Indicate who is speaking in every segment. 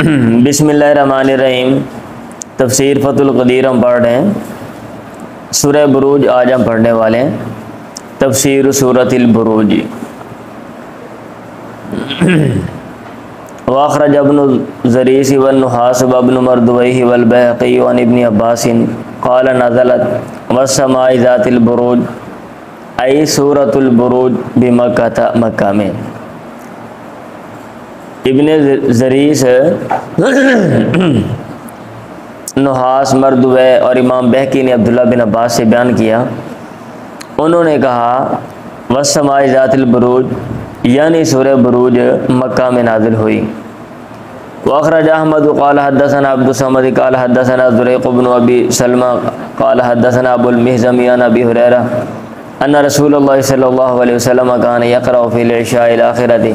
Speaker 1: بسم اللہ الرحمن الرحیم۔ تفسیر فتح القدیر ہم پڑھ رہے ہیں۔ سورہ بروج آج ہم پڑھنے والے ہیں۔ تفسیر سورۃ البروج۔ واخرج ابن زریس والنحاس وابن مردویہ والبیہقی عن ابن عباس قال نزلت والسماء ذات البروج ای سورۃ البروج بمکہ، مکہ میں۔ ابن زریس، نحاس، مردوی اور امام بہقی نے عبداللہ بن عباس سے بیان کیا، انہوں نے کہا والسماء ذات البروج یعنی سورہ بروج مکہ میں نازل ہوئی۔ واخرج احمد قال حدثنا عبد الصمد قال حدثنا زریق بن ابی سلمہ قال حدثنا ابو المحزم عن ابی ہریرہ ان رسول اللہ صلی اللہ علیہ وسلم کان یقرأ فی العشاء الاخرۃ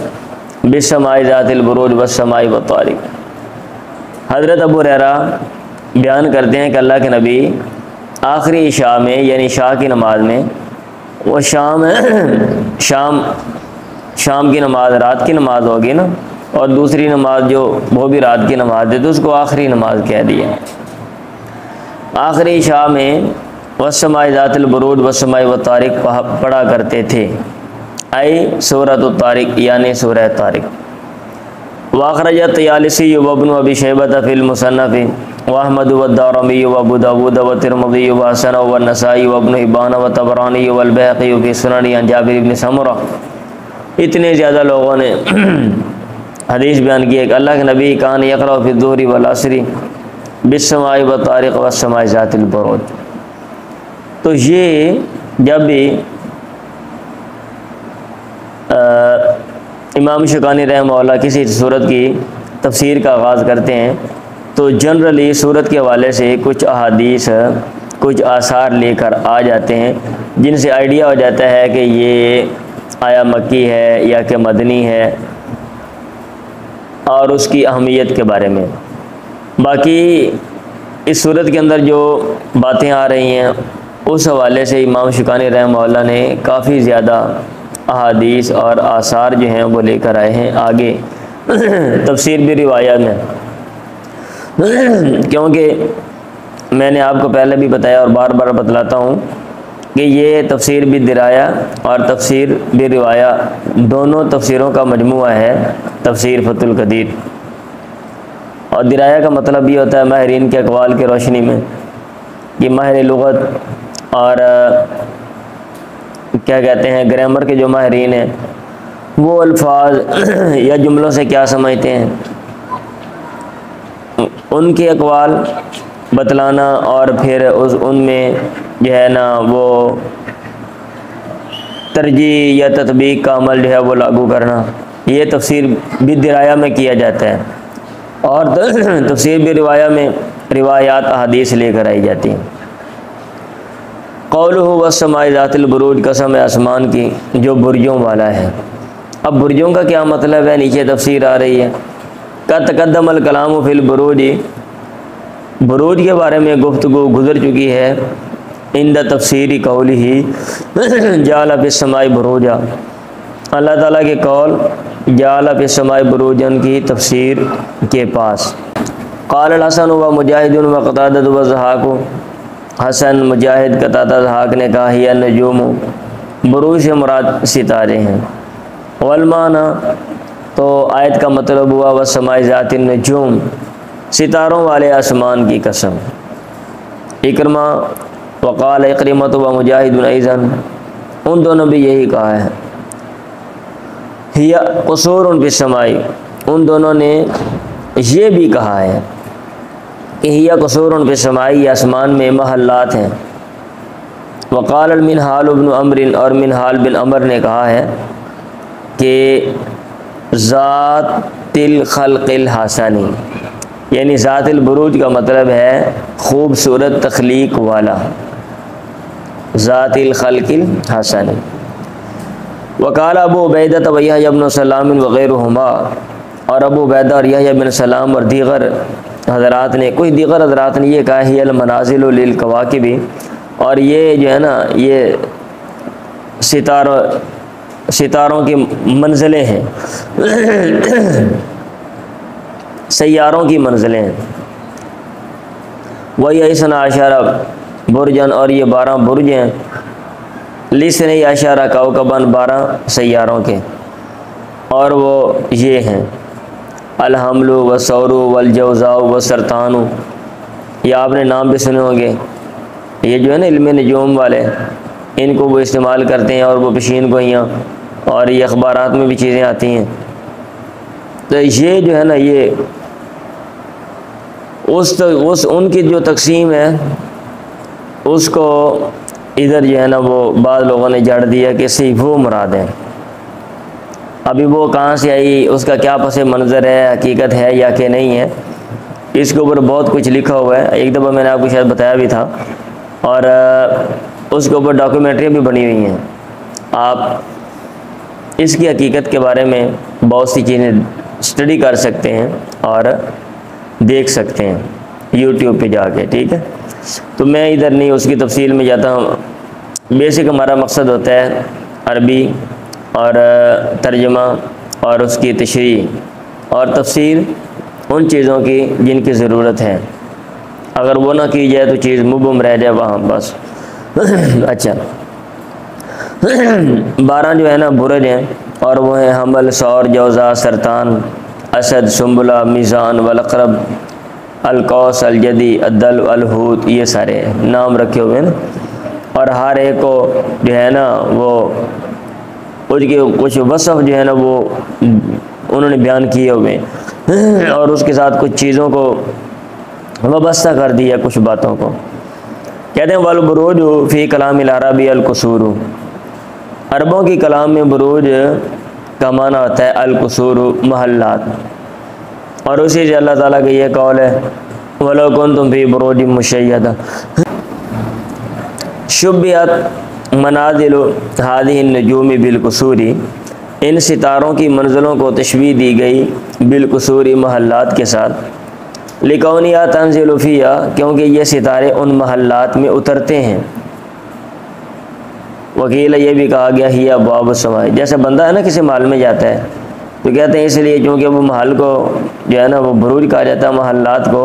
Speaker 1: بالسماء ذات البروج والسماء والطارق۔ حضرت ابو ہریرہ بیان کرتے ہیں کہ اللہ کے نبی آخری عشاء میں یعنی عشاء کی نماز میں، وہ شام کی نماز رات کی نماز ہوگی نا، اور دوسری نماز جو وہ بھی رات کی نماز ہے تو اس کو آخری نماز کہہ دیا۔ آخری عشاء میں والسماء ذات البروج والسماء والطارق پڑھا کرتے تھے، ای سورۃ الطارق یعنی سورہ طارق۔ واخرج الطیالسی وابن ابی شیبۃ فی المصنف واحمد والدارمی وابو داود والترمذی وحسن والنسائی وابن حبان والطبرانی والبیہقی فی سنن عن جابر بن سمرہ۔ اتنے زیادہ لوگوں نے حدیث بیان کی ہے کہ اللہ کے نبی کان یقرأ فی الظہر والعصر بالسماء والطارق والسماء ذات البروج۔ تو یہ جب بھی امام شوکانی رحمہ اللہ کسی صورت کی تفسیر کا آغاز کرتے ہیں تو جنرلی صورت کے حوالے سے کچھ احادیث، کچھ آثار لے کر آ جاتے ہیں جن سے آئیڈیا ہو جاتا ہے کہ یہ آیا مکی ہے یا کہ مدنی ہے، اور اس کی اہمیت کے بارے میں۔ باقی اس صورت کے اندر جو باتیں آ رہی ہیں اس حوالے سے امام شوکانی رحمہ اللہ نے کافی زیادہ احادیث اور آثار جو ہیں وہ لے کر آئے ہیں آگے تفسیر بھی روایات میں، کیونکہ میں نے آپ کو پہلے بھی بتایا اور بار بار بتلاتا ہوں کہ یہ تفسیر بھی درایا اور تفسیر بھی روایا دونوں تفسیروں کا مجموعہ ہے تفسیر فتح القدیر۔ اور درایا کا مطلب یہ ہوتا ہے ماہرین کے اقوال کی روشنی میں، کہ ماہر لغت اور کیا کہتے ہیں گرامر کے جو ماہرین ہیں وہ الفاظ یا جملوں سے کیا سمجھتے ہیں ان کے اقوال بتلانا، اور پھر ان میں جو ہے نا وہ ترجیح یا تطبیق کا عمل جو ہے وہ لاگو کرنا، یہ تفسیر بھی درایا میں کیا جاتا ہے۔ اور تفسیر بھی روایا میں روایات احادیث لے کر آئی جاتی ہیں۔ قولہ والسماء ذات البروج، قسم آسمان کی جو برجوں والا ہے۔ اب برجوں کا کیا مطلب ہے، نیچے تفسیر آ رہی ہے۔ قد تقدم الکلام فی البروج، بروج کے بارے میں گفتگو گزر چکی ہے عند تفسیر قولہ جعل فی السماء بروجا، اللہ تعالیٰ کے قول جعل فی السماء بروجا کی تفسیر کے پاس۔ قال الحسن و مجاہد و قتادہ و ضحاک، حسن، مجاہد، قتادہ، ضحاک نے کہا ہی النجوم، بروج سے مراد ستارے ہیں۔ والمعنی، تو آیت کا مطلب ہوا والسماء ذات النجوم، ستاروں والے آسمان کی قسم۔ اکرمہ وقال اکرمۃ و مجاہد ایضا، ان دونوں بھی یہی کہا ہے۔ ہی قصور فی السماء، ان دونوں نے یہ بھی کہا ہے کہ ہی قصور فی السماء، یہ آسمان میں محلات ہیں۔ وقال المنہال بن عمر، اور منہال بن عمر نے کہا ہے کہ ذات الخلق الحسنی، یعنی ذات البروج کا مطلب ہے خوبصورت تخلیق والا، ذات الخلق الحسنی۔ وقال ابو عبیدہ و یحییٰ بن سلام وغیرہما، اور ابو عبیدہ اور یحییٰ بن سلام اور دیگر حضرات نے، کچھ دیگر حضرات نے یہ کہا ہی المنازل للکواکب، اور یہ جو ہے نا یہ ستاروں کی منزلیں ہیں۔ سیاروں کی منزلیں ہیں۔ وہی اثنا عشرہ برجن، اور یہ 12 برج ہیں، لِسْنَیْ عشرہ کوكباً 12 سیاروں کے، اور وہ یہ ہیں الحمل والثور والجوزاء والسرطان، یہ آپ نے نام بھی سنے ہوں گے، یہ جو ہے نا علم نجوم والے، ان کو وہ استعمال کرتے ہیں، اور وہ پشین گوئیاں، اور یہ اخبارات میں بھی چیزیں آتی ہیں۔ تو یہ جو ہے نا یہ ان کی جو تقسیم ہے اس کو ادھر جو ہے نا وہ بعض لوگوں نے جڑ دیا کہ صرف وہ مراد ہے۔ ابھی وہ کہاں سے آئی، اس کا کیا پس منظر ہے، حقیقت ہے یا کہ نہیں ہے، اس کے اوپر بہت کچھ لکھا ہوا ہے۔ ایک دفعہ میں نے آپ کو شاید بتایا بھی تھا، اور اس کے اوپر ڈاکیومنٹریاں بھی بنی ہوئی ہیں۔ آپ اس کی حقیقت کے بارے میں بہت سی چیزیں اسٹڈی کر سکتے ہیں اور دیکھ سکتے ہیں یوٹیوب پہ جا کے، ٹھیک ہے۔ تو میں ادھر نہیں اس کی تفصیل میں جاتا ہوں۔ بیسک ہمارا مقصد ہوتا ہے عربی اور ترجمہ اور اس کی تشریح اور تفسیر ان چیزوں کی جن کی ضرورت ہے، اگر وہ نہ کی جائے تو چیز مبہم رہ جائے وہاں بس۔ اچھا 12 جو ہے نا برج ہیں، اور وہ ہیں حمل، ثور، جوزا، سرطان، اسد، سنبلہ، میزان، والعقرب، القوس، الجدی، الدلو، الحوت، یہ سارے نام رکھے ہوئے ہیں نا، اور ہر ایک کو جو ہے نا وہ اس کے کچھ وصف جو ہے نا وہ انہوں نے بیان کیے ہوئے ہیں، اور اس کے ساتھ کچھ چیزوں کو وابستہ کر دیا، کچھ باتوں کو۔ کہتے ہیں والبروج فی کلام العربی القصور، عربوں کی کلام میں بروج کا معنی ہوتا ہے القصور، محلات، اور اسی سے اللہ تعالیٰ کا یہ قول ہے وَلَوْ كُنْتُمْ فِي بُرُوجٍ مُشَيَّدَةٍ شُبِّهَتْ مَنَازِلُ هَذِهِ النُّجُومِ بِالْقُصُورِ، ان ستاروں کی منزلوں کو تشبیہ دی گئی بالقصور، محلات کے ساتھ، لِكَوْنِهَا تَنزِلُ فِيهَا، کیونکہ یہ ستارے ان محلات میں اترتے ہیں۔ وکیل یہ بھی کہا گیا ہی ابواب السماء، جیسے بندہ ہے نا کسی محل میں جاتا ہے تو کہتے ہیں اس لیے کیونکہ وہ محل کو جو ہے نا وہ بروج کہا جاتا ہے، محلات کو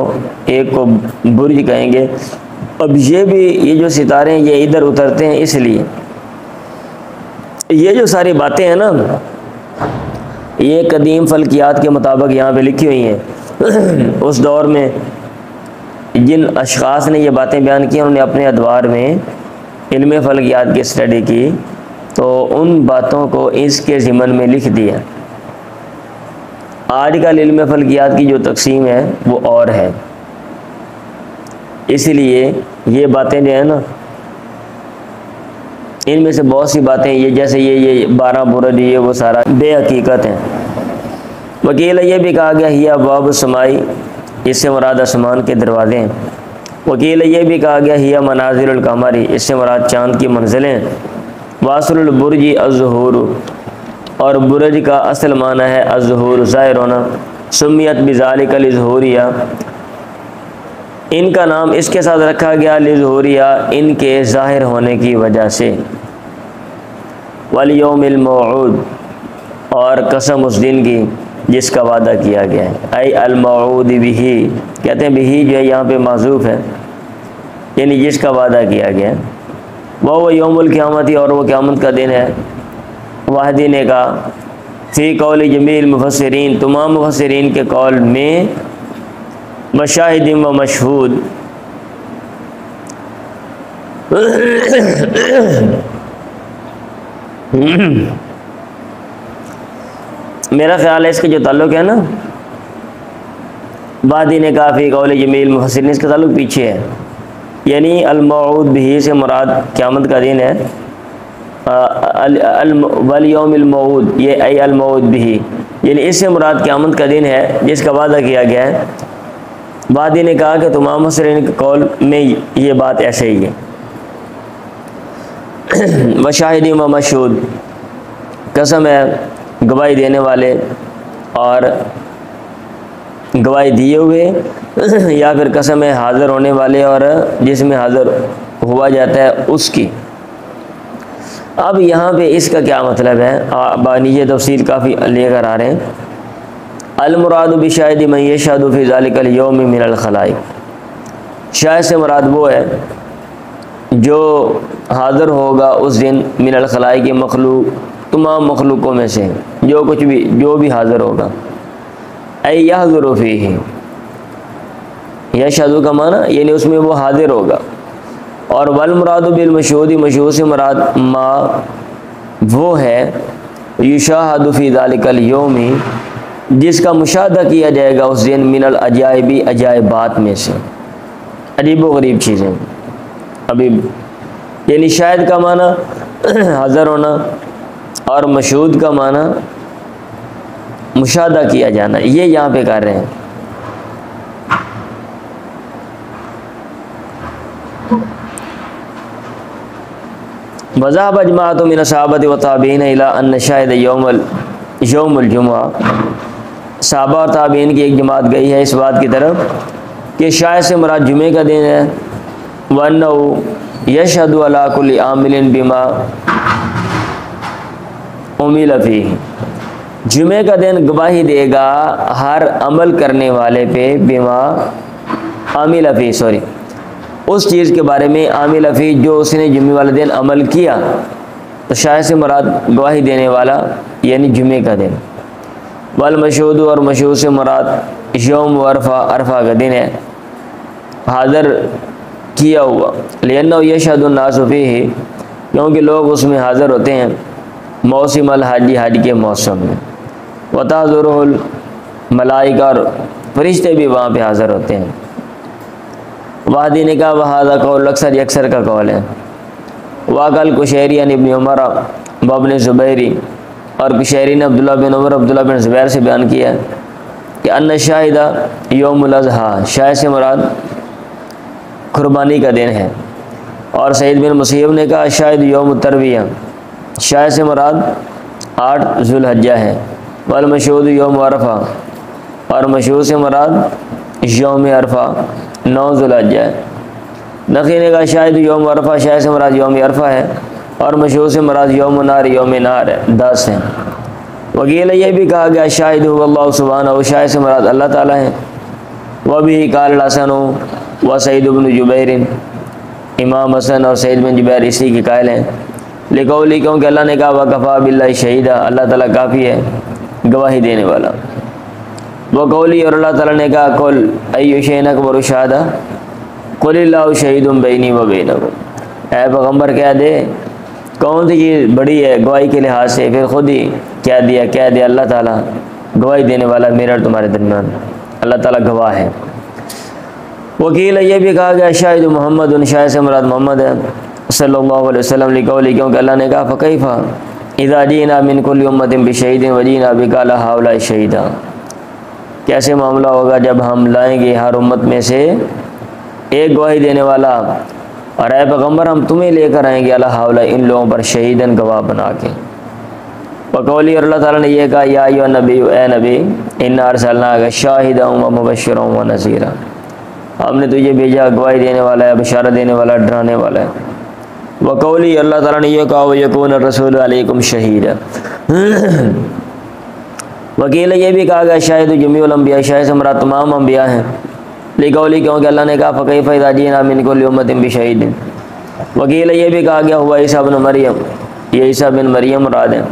Speaker 1: ایک کو برج کہیں گے۔ اب یہ بھی یہ جو ستارے ہیں یہ ادھر اترتے ہیں، اس لیے یہ جو ساری باتیں ہیں نا یہ قدیم فلکیات کے مطابق یہاں پہ لکھی ہوئی ہیں۔ اس دور میں جن اشخاص نے یہ باتیں بیان کی انہوں نے اپنے ادوار میں علم فلکیات کی اسٹڈی کی، تو ان باتوں کو اس کے ضمن میں لکھ دیا۔ آج کل علم فلکیات کی جو تقسیم ہے وہ اور ہے، اس لیے یہ باتیں جو ہیں نا ان میں سے بہت سی باتیں یہ جیسے یہ 12 برج یہ وہ سارا بے حقیقت ہیں۔ وکیل یہ بھی کہا گیا ہی ابواب السماء، اس سے مراد آسمان کے دروازے ہیں۔ وکیل یہ بھی کہا گیا ہی منازل القمر، اس سے مراد چاند کی منزلیں۔ واصل البرج الظہور، اور برج کا اصل معنی ہے الظہور، ظاہر ہونا۔ سمیت بذالک لظہوریہ، ان کا نام اس کے ساتھ رکھا گیا لظہوریہ، ان کے ظاہر ہونے کی وجہ سے۔ والیوم الموعود، اور قسم اس دن کی جس کا وعدہ کیا گیا ہے، ای الموعود بہ، کہتے ہیں بہ جو ہے یہاں پہ معذوف ہے، یعنی جس کا وعدہ کیا گیا ہے۔ وہ یوم القیامت، اور وہ قیامت کا دن ہے۔ واحدی نے کہا فی قول جمیع المفسرین، تمام مفسرین کے قول میں، مشاہد و مشہود، میرا خیال ہے اس کے جو تعلق ہے نا وادی نے کہا فی قول جمیع المفسرین، اس کا تعلق پیچھے ہے، یعنی الموعود بہ سے مراد قیامت کا دن ہے، والیوم الموعود یہ ای الموعود بہ، یعنی اس سے مراد قیامت کا دن ہے جس کا وعدہ کیا گیا ہے۔ وادی نے کہا کہ تمام مفسرین کے قول میں یہ بات ایسے ہی ہے۔ مشاہد و مشہود، قسم ہے گواہی دینے والے اور گواہی دیے ہوئے، یا پھر قسم ہے حاضر ہونے والے اور جس میں حاضر ہوا جاتا ہے اس کی۔ اب یہاں پہ اس کا کیا مطلب ہے، نیچے تفصیل کافی لے کر آ رہے ہیں۔ المراد بشاہد من یشہد فی ذلک الیوم من الخلائق، شاہد سے مراد وہ ہے جو حاضر ہوگا اس دن من الخلائق مخلوق، تمام مخلوقوں میں سے جو بھی حاضر ہوگا، ای یحضر فیہ، یشہد کا معنی یعنی اس میں وہ حاضر ہوگا، اور والمراد بالمشہود، مشہود سے مراد ما وہ ہے یشاہد فی ذلک الیوم جس کا مشاہدہ کیا جائے گا اس دن من العجائب، عجائبات میں سے، عجیب و غریب چیزیں۔ ابھی یعنی شاہد کا معنی حاضر ہونا اور مشہود کا معنی مشاہدہ کیا جانا، یہ یہاں پہ کر رہے ہیں۔ وذهب جماعة من الصحابة والتابعين إلى أن الشاهد یوم الجمعہ، صحابہ اور تابعین کی ایک جماعت گئی ہے اس بات کی طرف کہ شاہد سے مراد جمعے کا دن ہے، وَأَنَّهُ يَشْهَدُ عَلَى كُلِّ عَامِلٍ بِمَا عُمِلَ فِيهِ، جمعے کا دن گواہی دے گا ہر عمل کرنے والے پہ، بما عامل فی، اس چیز کے بارے میں، عامل فی جو اس نے جمعے والے دن عمل کیا، تو شاہد سے مراد گواہی دینے والا یعنی جمعے کا دن۔ والمشہود، اور مشہود سے مراد یوم عرفہ، عرفہ کا دن ہے، حاضر کیا ہوا، لأنہ یشہد الناس فیہ، کیونکہ لوگ اس میں حاضر ہوتے ہیں، موسم الحج، حج کے موسم میں، وتحضرہ الملائکہ، اور فرشتے بھی وہاں پہ حاضر ہوتے ہیں۔ وادی نے کہا وہذا قول اکثر کا قول ہے، واقل کشیری عن ابن عمر وابن زبیری، اور کشیری نے عبداللہ بن عمر، عبداللہ بن زبیر سے بیان کیا ہے کہ ان شاہدہ یوم الاضحیٰ، شاہد سے مراد قربانی کا دن ہے، اور سعید بن مسیب نے کہا شاہد یوم الترویہ، شاہد سے مراد 8 ذوالحجہ ہے، والمشہود یوم عرفہ، اور مشہود سے مراد یوم عرفہ 9 ذوالحجہ ہے۔ نقی نے کہا شاہد یوم عرفہ، شاہد سے مراد یوم عرفہ ہے، اور مشہور سے مراد یوم نار، یوم نار ہے، 10 ہیں۔ وکیل یہ بھی کہا گیا شاہد هو اللہ سبحانہ، شاہد سے مراد اللہ تعالیٰ ہیں۔ وبہ قال الحسن و سعید بن جبیر، امام حسن اور سعید بن جبیر اسی کے قائل ہیں، لقولی، کیونکہ اللہ نے کہا وکفیٰ باللہ شہیدا، اللہ تعالیٰ کافی ہے گواہی دینے والا۔ وقولی، اور اللہ تعالیٰ نے کہا قل ای شیء اکبر شہادہ، قل اللہ شہید بینی و بینکم، اے پیغمبر کہہ دے کون سی چیز بڑی ہے گواہی کے لحاظ سے، پھر خود ہی کہہ دیا اللہ تعالیٰ گواہی دینے والا میرا اور تمہارے درمیان، اللہ تعالیٰ گواہ ہے۔ وکیل یہ بھی کہا گیا شاہد محمد، شاہد سے مراد محمد ہے صلی اللہ علیہ وسلم، لقولی، کیونکہ اللہ نے کہا فکیف اذا جئنا من کل امۃ بشہید وجئنا بک علی ہؤلاء شہیدا، کیسے معاملہ ہوگا جب ہم لائیں گے ہر امت میں سے ایک گواہی دینے والا، اور اے پیغمبر ہم تمہیں لے کر آئیں گے علی ہؤلاء، ان لوگوں پر شہیدن گواہ بنا کے۔ وقولی، اور اللہ تعالیٰ نے یہ کہا یا ایھا النبی، اے نبی، انا ارسلناک شاہدا و مبشرا و نذیرا، ہم نے تجھے بھیجا گواہی دینے والا ہے، بشارت دینے والا ہے، ڈرانے والا ہے۔ وقولی، اللہ تعالیٰ نے یہ کہا ویکون الرسول علیکم شہیدا، وکیل یہ بھی کہا گیا شاہد جمیع الانبیاء، شاہد سے مراد تمام انبیاء ہیں، لقولی، کیونکہ اللہ نے کہا فکیف اذا جئنا من کل امۃ بشہید، وکیل یہ بھی کہا گیا ہوا عیسیٰ بن مریم، یہ عیسیٰ بن مریم مراد ہے،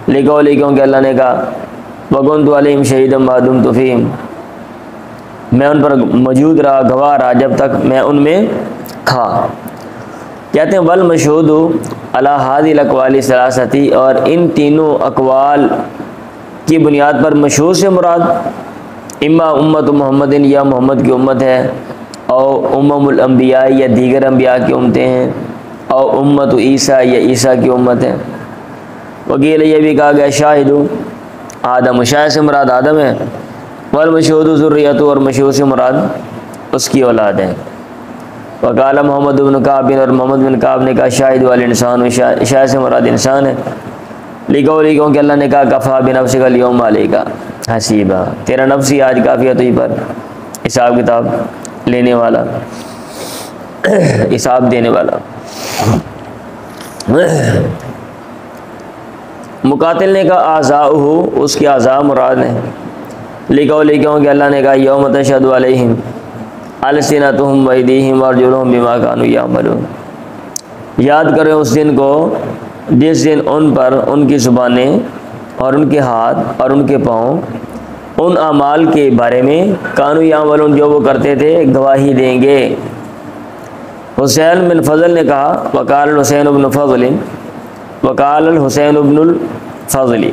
Speaker 1: لقولی، کیونکہ اللہ نے کہا وکنت علیہم شہیدا ما دمت فیہم، میں ان پر موجود رہا، گواہ رہا جب تک میں ان میں تھا۔ کہتے ہیں والمشہود علی ہذه الاقوال الثلاثۃ، اور ان تینوں اقوال کی بنیاد پر مشہور سے مراد اما امت محمد، یا محمد کی امت ہے، او الانبیاء، یا دیگر انبیاء کی امتیں ہیں، او امت عیسیٰ، یا عیسیٰ کی امت ہے۔ وکیل یہ بھی کہا گیا شاہد آدم، شاہد سے مراد آدم ہے، والمشہود ذریت، اور مشہور سے مراد اس کی اولاد ہے۔ وقال محمد بن کعب، اور محمد بن کعب نے کہا شاہد والانسان، شاہد سے مراد انسان ہے، لقولی، کیونکہ اللہ نے کہا کفا بنفسک الیوم علیک حسیبا، تیرا نفس ہی آج کافی ہے تجھ پر حساب کتاب لینے والا، حساب دینے والا۔ مقاتل نے کہا اعضاؤہ، اس کے اعضاء مراد ہیں، لقول کیونکہ اللہ نے کہا یوم تشہد علیہم السنتہم وایدیہم وارجلہم بما کانوا یعملون، یاد کریں اس دن کو جس دن ان پر ان کی زبانیں اور ان کے ہاتھ اور ان کے پاؤں ان اعمال کے بارے میں کانوا یعملون جو وہ کرتے تھے گواہی دیں گے۔ حسین بن فضل نے کہا وقال الحسین بن فضل وقال الحسین بن الفضل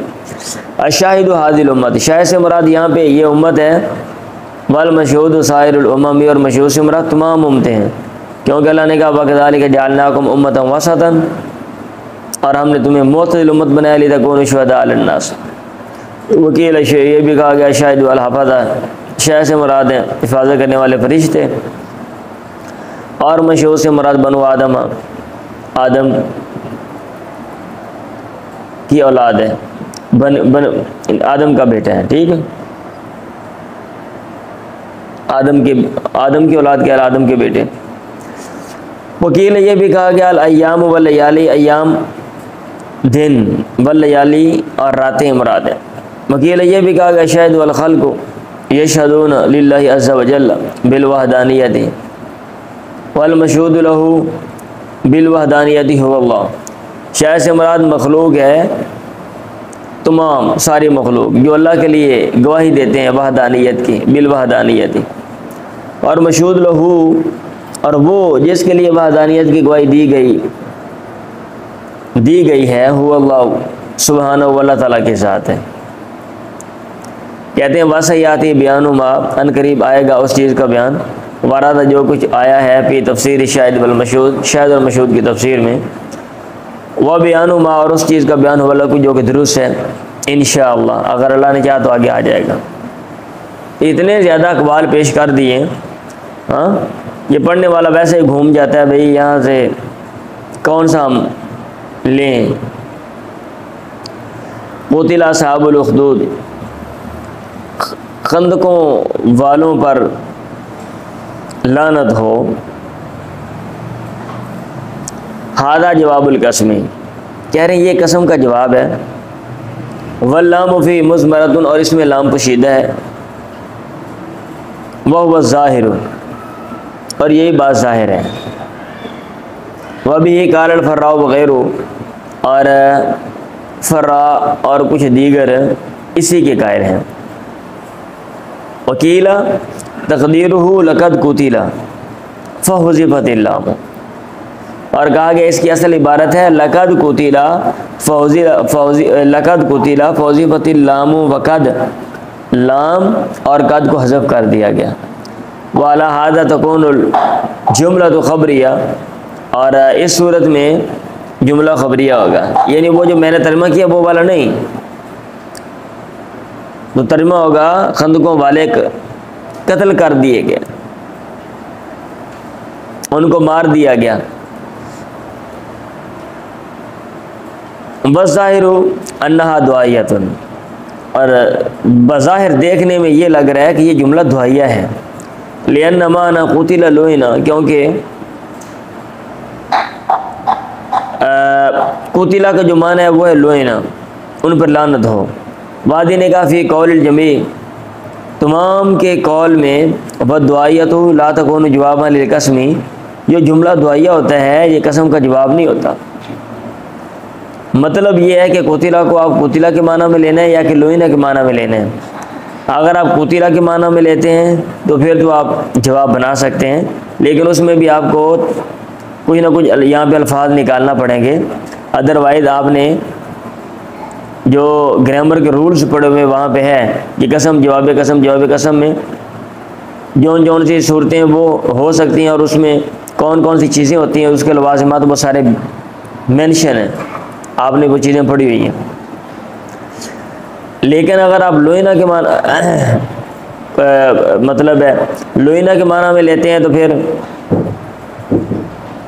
Speaker 1: الشاہد هذه الامت، شاہد سے مراد یہاں پہ یہ امت ہے، والمشہود سائر الامم، اور مشہود سے مراد تمام امتیں ہیں، کیونکہ اللہ نے کہا وَكَذَلِكَ جَعَلْنَاكُمْ أُمَّةً وَسَطًا، اور ہم نے تمہیں معتدل امت بنایا لِتَكُونُوا شُهَدَاءَ عَلَى النَّاسِ۔ وکیل یہ بھی کہا گیا شاہد والحفظہ، شاہد سے مراد ہیں حفاظت کرنے والے فرشتے، اور مشہود سے مراد بنو آدم، آدم کی اولاد ہے، آدم کا بیٹا ہے، ٹھیک ہے، آدم کی اولاد کیا ہے؟ آدم کے بیٹے۔ وکیل یہ بھی کہا گیا الایام واللیالی، ایام دن، واللیالی اور راتیں مراد ہیں۔ وکیل یہ بھی کہا گیا شاہد والخلق یشہدون للہ عز وجل بالوحدانیت، والمشہود لہ بالوحدانیت هو اللہ، شاہد سے مراد مخلوق ہے، تمام ساری مخلوق جو اللہ کے لیے گواہی دیتے ہیں وحدانیت کی، بالوحدانیت، اور مشہود لہو، اور وہ جس کے لیے وحدانیت کی گواہی دی گئی ہے هو اللہ سبحانہ، اللہ تعالیٰ کے ساتھ ہے۔ کہتے ہیں وَسَيَأْتِي بِيَانُ مَا، ان قریب آئے گا اس چیز کا بیان، وَرَدَ جو کچھ آیا ہے فی تفسیر شاہد والمشہود، شاہد اور مشہود کی تفسیر میں، وَبِيَانُ مَا، اور اس چیز کا بیان ہوا لکو جو کہ درست ہے انشاءاللہ، اگر اللہ نے چاہا تو آگے آ جائے گا۔ اتنے زیادہ اقوال پیش کر دیے، ہاں یہ پڑھنے والا ویسے ہی گھوم جاتا ہے بھئی یہاں سے کون سا ہم لیں۔ قتل اصحاب الاخدود، خندقوں والوں پر لعنت ہو، ہادہ جواب القسم، کہہ رہے ہیں یہ قسم کا جواب ہے، واللام فی مضمرۃ، اور اس میں لام پوشیدہ ہے، وہو الظاہر، اور یہی بات ظاہر ہے، وبہ قال الفراء وغیرہ، اور فراء اور کچھ دیگر اسی کے قائل ہیں۔ وکیلا تقدیرہ لقد قتل فحذفت اللام، اور کہا گیا اس کی اصل عبارت ہے لقد قتل فحذفت اللام وقد، لام اور قد کو حذف کر دیا گیا، وعلی ھذا تکون الجملۃ خبریہ، اور اس صورت میں جملہ خبریہ ہوگا، یعنی وہ جو میں نے ترجمہ کیا وہ والا نہیں، تو ترجمہ ہوگا خندقوں والے قتل کر دیے گئے، ان کو مار دیا گیا۔ بظاہر انہا دعائیۃ، اور بظاہر دیکھنے میں یہ لگ رہا ہے کہ یہ جملہ دعائیہ ہے، لأن معنی قتل لعن، کیونکہ قتلہ کا جو معنی ہے وہ ہے لعن، ان پر لعنت ہو۔ وادی نے کہا فی قول الجمیع، تمام کے قول میں، والدعائیۃ لا تکون جوابا للقسم، جو جملہ دعائیہ ہوتا ہے یہ قسم کا جواب نہیں ہوتا۔ مطلب یہ ہے کہ قتلہ کو آپ قتلہ کے معنی میں لینا ہے یا کہ لعن کے معنی میں لینا ہے۔ اگر آپ قتلہ کے معنی میں لیتے ہیں تو پھر تو آپ جواب بنا سکتے ہیں، لیکن اس میں بھی آپ کو کچھ نہ کچھ یہاں پہ الفاظ نکالنا پڑیں گے، ادروائز آپ نے جو گرامر کے رولز پڑے ہوئے وہاں پہ ہے کہ قسم جواب قسم میں جون سی صورتیں وہ ہو سکتی ہیں اور اس میں کون کون سی چیزیں ہوتی ہیں، اس کے لوازمات وہ سارے مینشن ہیں، آپ نے وہ چیزیں پڑھی ہوئی ہیں۔ لیکن اگر آپ لوئینہ کے معنی مطلب ہے لوئینہ کے معنی میں لیتے ہیں تو پھر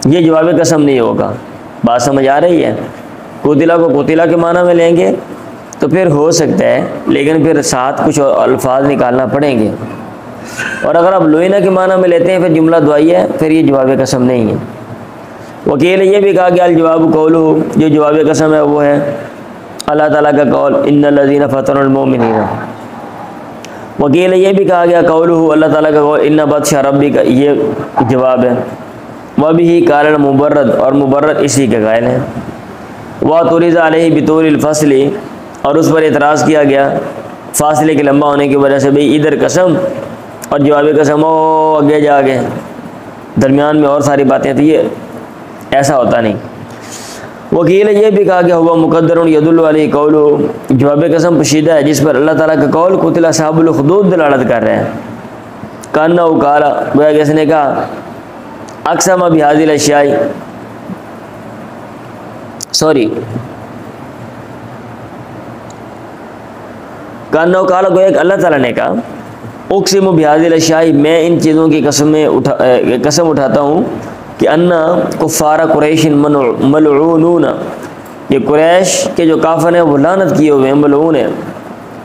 Speaker 1: یہ جواب قسم نہیں ہوگا، بات سمجھ آ رہی ہے؟ قتلہ کو قتلہ کے معنی میں لیں گے تو پھر ہو سکتا ہے، لیکن پھر ساتھ کچھ الفاظ نکالنا پڑیں گے، اور اگر آپ لوئینہ کے معنی میں لیتے ہیں پھر جملہ دعائیہ ہے، پھر یہ جواب قسم نہیں ہے۔ وکیل یہ بھی کہا کہ الجواب قولہ، جو جواب قسم ہے وہ ہے اللہ تعالیٰ کا قول ان الذین فتنوا المؤمنین وکیل یہ بھی کہا گیا قولہ اللہ تعالیٰ کا قول ان بطش ربک کا یہ جواب ہے، وبہ قال المبرد اور مبرد اسی کے قائل ہیں، وَاعْتُرِضَ عَلَيْهِ بِطُولِ الْفَصْلِ اور اس پر اعتراض کیا گیا فاصلے کے لمبا ہونے کی وجہ سے، بھئی ادھر قسم اور جواب قسم آگے جا کے درمیان میں اور ساری باتیں تھیں، یہ ایسا ہوتا نہیں۔ وکیل یہ بھی کہا کہ ہوا مقدر یدل علیہ قول، جواب قسم پوشیدہ ہے جس پر اللہ تعالیٰ کا قول قتل اصحاب الخدود دلالت کر رہے ہیں۔ کانہ قال گویا کہ اس نے کہا اقسم بہذی الاشیاء کانہ قال گویا کہ اللہ تعالیٰ نے کہا اقسم بہذی الاشیاء میں ان چیزوں کی قسم اٹھاتا ہوں کہ انا کفار قریش ملعونون، یہ قریش کے جو کافر ہیں وہ لعنت کیے ہوئے ہیں، ملعون ہیں،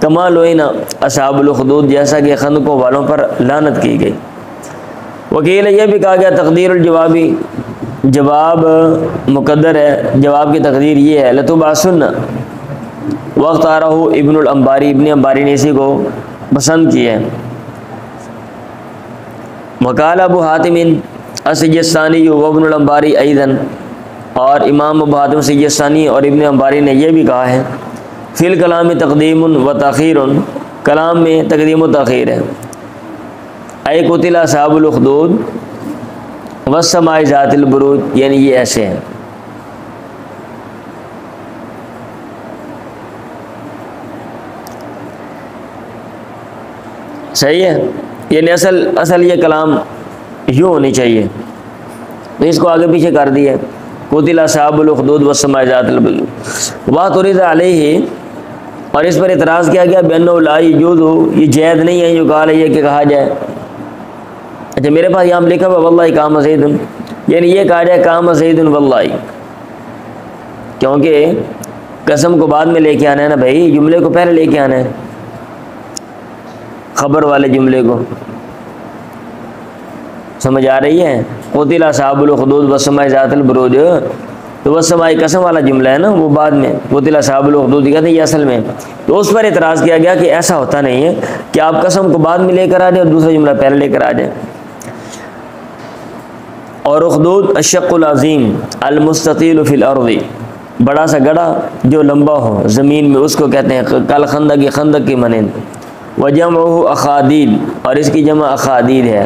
Speaker 1: کما لعن اصحاب الخدود جیسا کہ خندقوں والوں پر لعنت کی گئی۔ وکیل یہ بھی کہا گیا تقدیر الجوابی، جواب مقدر ہے، جواب کی تقدیر یہ ہے لتبعثن، وقت آ رہا ہو ابن الانباری، ابن انباری نے اسی کو پسند کیا ہے۔ وقال ابو حاتم السجستانی و ابن الانباری ایضا، اور امام ابو حاتم سجستانی اور ابن انباری نے یہ بھی کہا ہے فی الکلام تقدیم و تاخیر، کلام میں تقدیم و تاخیر ہے، اے قتل اصحاب الخدود والسماء ذات البروج، یعنی یہ ایسے ہیں۔ صحیح ہے، یعنی اصل یہ کلام یوں ہونی چاہیے، تو اس کو آگے پیچھے کر دیا قتل اصحاب الخدود والسماء ذات البروج وَاعْتُرِضَ عَلَيْهِ، اور اس پر اعتراض کیا گیا بِأَنَّهُ لَا يَجُوزُ، یہ جائز نہیں ہے جو قال یہ کہ کہا جائے، اچھا میرے پاس یہاں لکھا ہوا واللہ قام زید، یعنی یہ کہا جائے قام زید واللہ، کیونکہ قسم کو بعد میں لے کے آنا ہے نا بھائی، جملے کو پہلے لے کے آنا ہے، خبر والے جملے کو، سمجھ آ رہی ہے؟ قتل اصحاب الخدود والسماء ذات البروج، تو والسماء قسم والا جملہ ہے نا، وہ بعد میں قتل اصحاب الخدود کہتے ہیں یہ اصل میں، تو اس پر اعتراض کیا گیا کہ ایسا ہوتا نہیں ہے کہ آپ قسم کو بعد میں لے کر آ جائیں اور دوسرا جملہ پہلے لے کر آ جائیں۔ اور اخدود الشق العظیم المستطیل فی الارض، بڑا سا گڑھا جو لمبا ہو زمین میں، اس کو کہتے ہیں کل خندق، خندق کی مانند، وجمعہ اخادید، اور اس کی جمع اخادید ہے،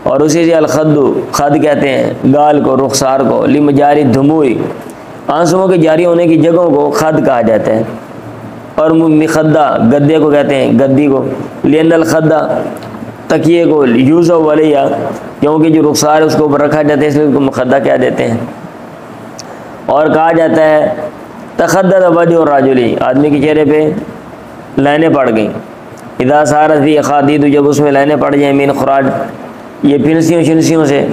Speaker 1: اور اسی سے الخد، خد کہتے ہیں گال کو، رخسار کو، لمجاری دھموئی، آنسوؤں کے جاری ہونے کی جگہوں کو خد کہا جاتا ہے، اور مخدہ گدے کو کہتے ہیں، گدی کو، لین الخدہ تکیے کو، یوزا ولیہ، کیونکہ جو رخسار ہے اس کو اوپر رکھا جاتا ہے اس لیے اس کو مخدہ کہہ دیتے ہیں، اور کہا جاتا ہے تخدد وجہ الرجلی، آدمی کے چہرے پہ لائنیں پڑ گئیں، اذا صارت فی اخادید، جب اس میں لائنیں پڑ جائیں، من خراج، یہ پھنسیوں شنسیوں سے،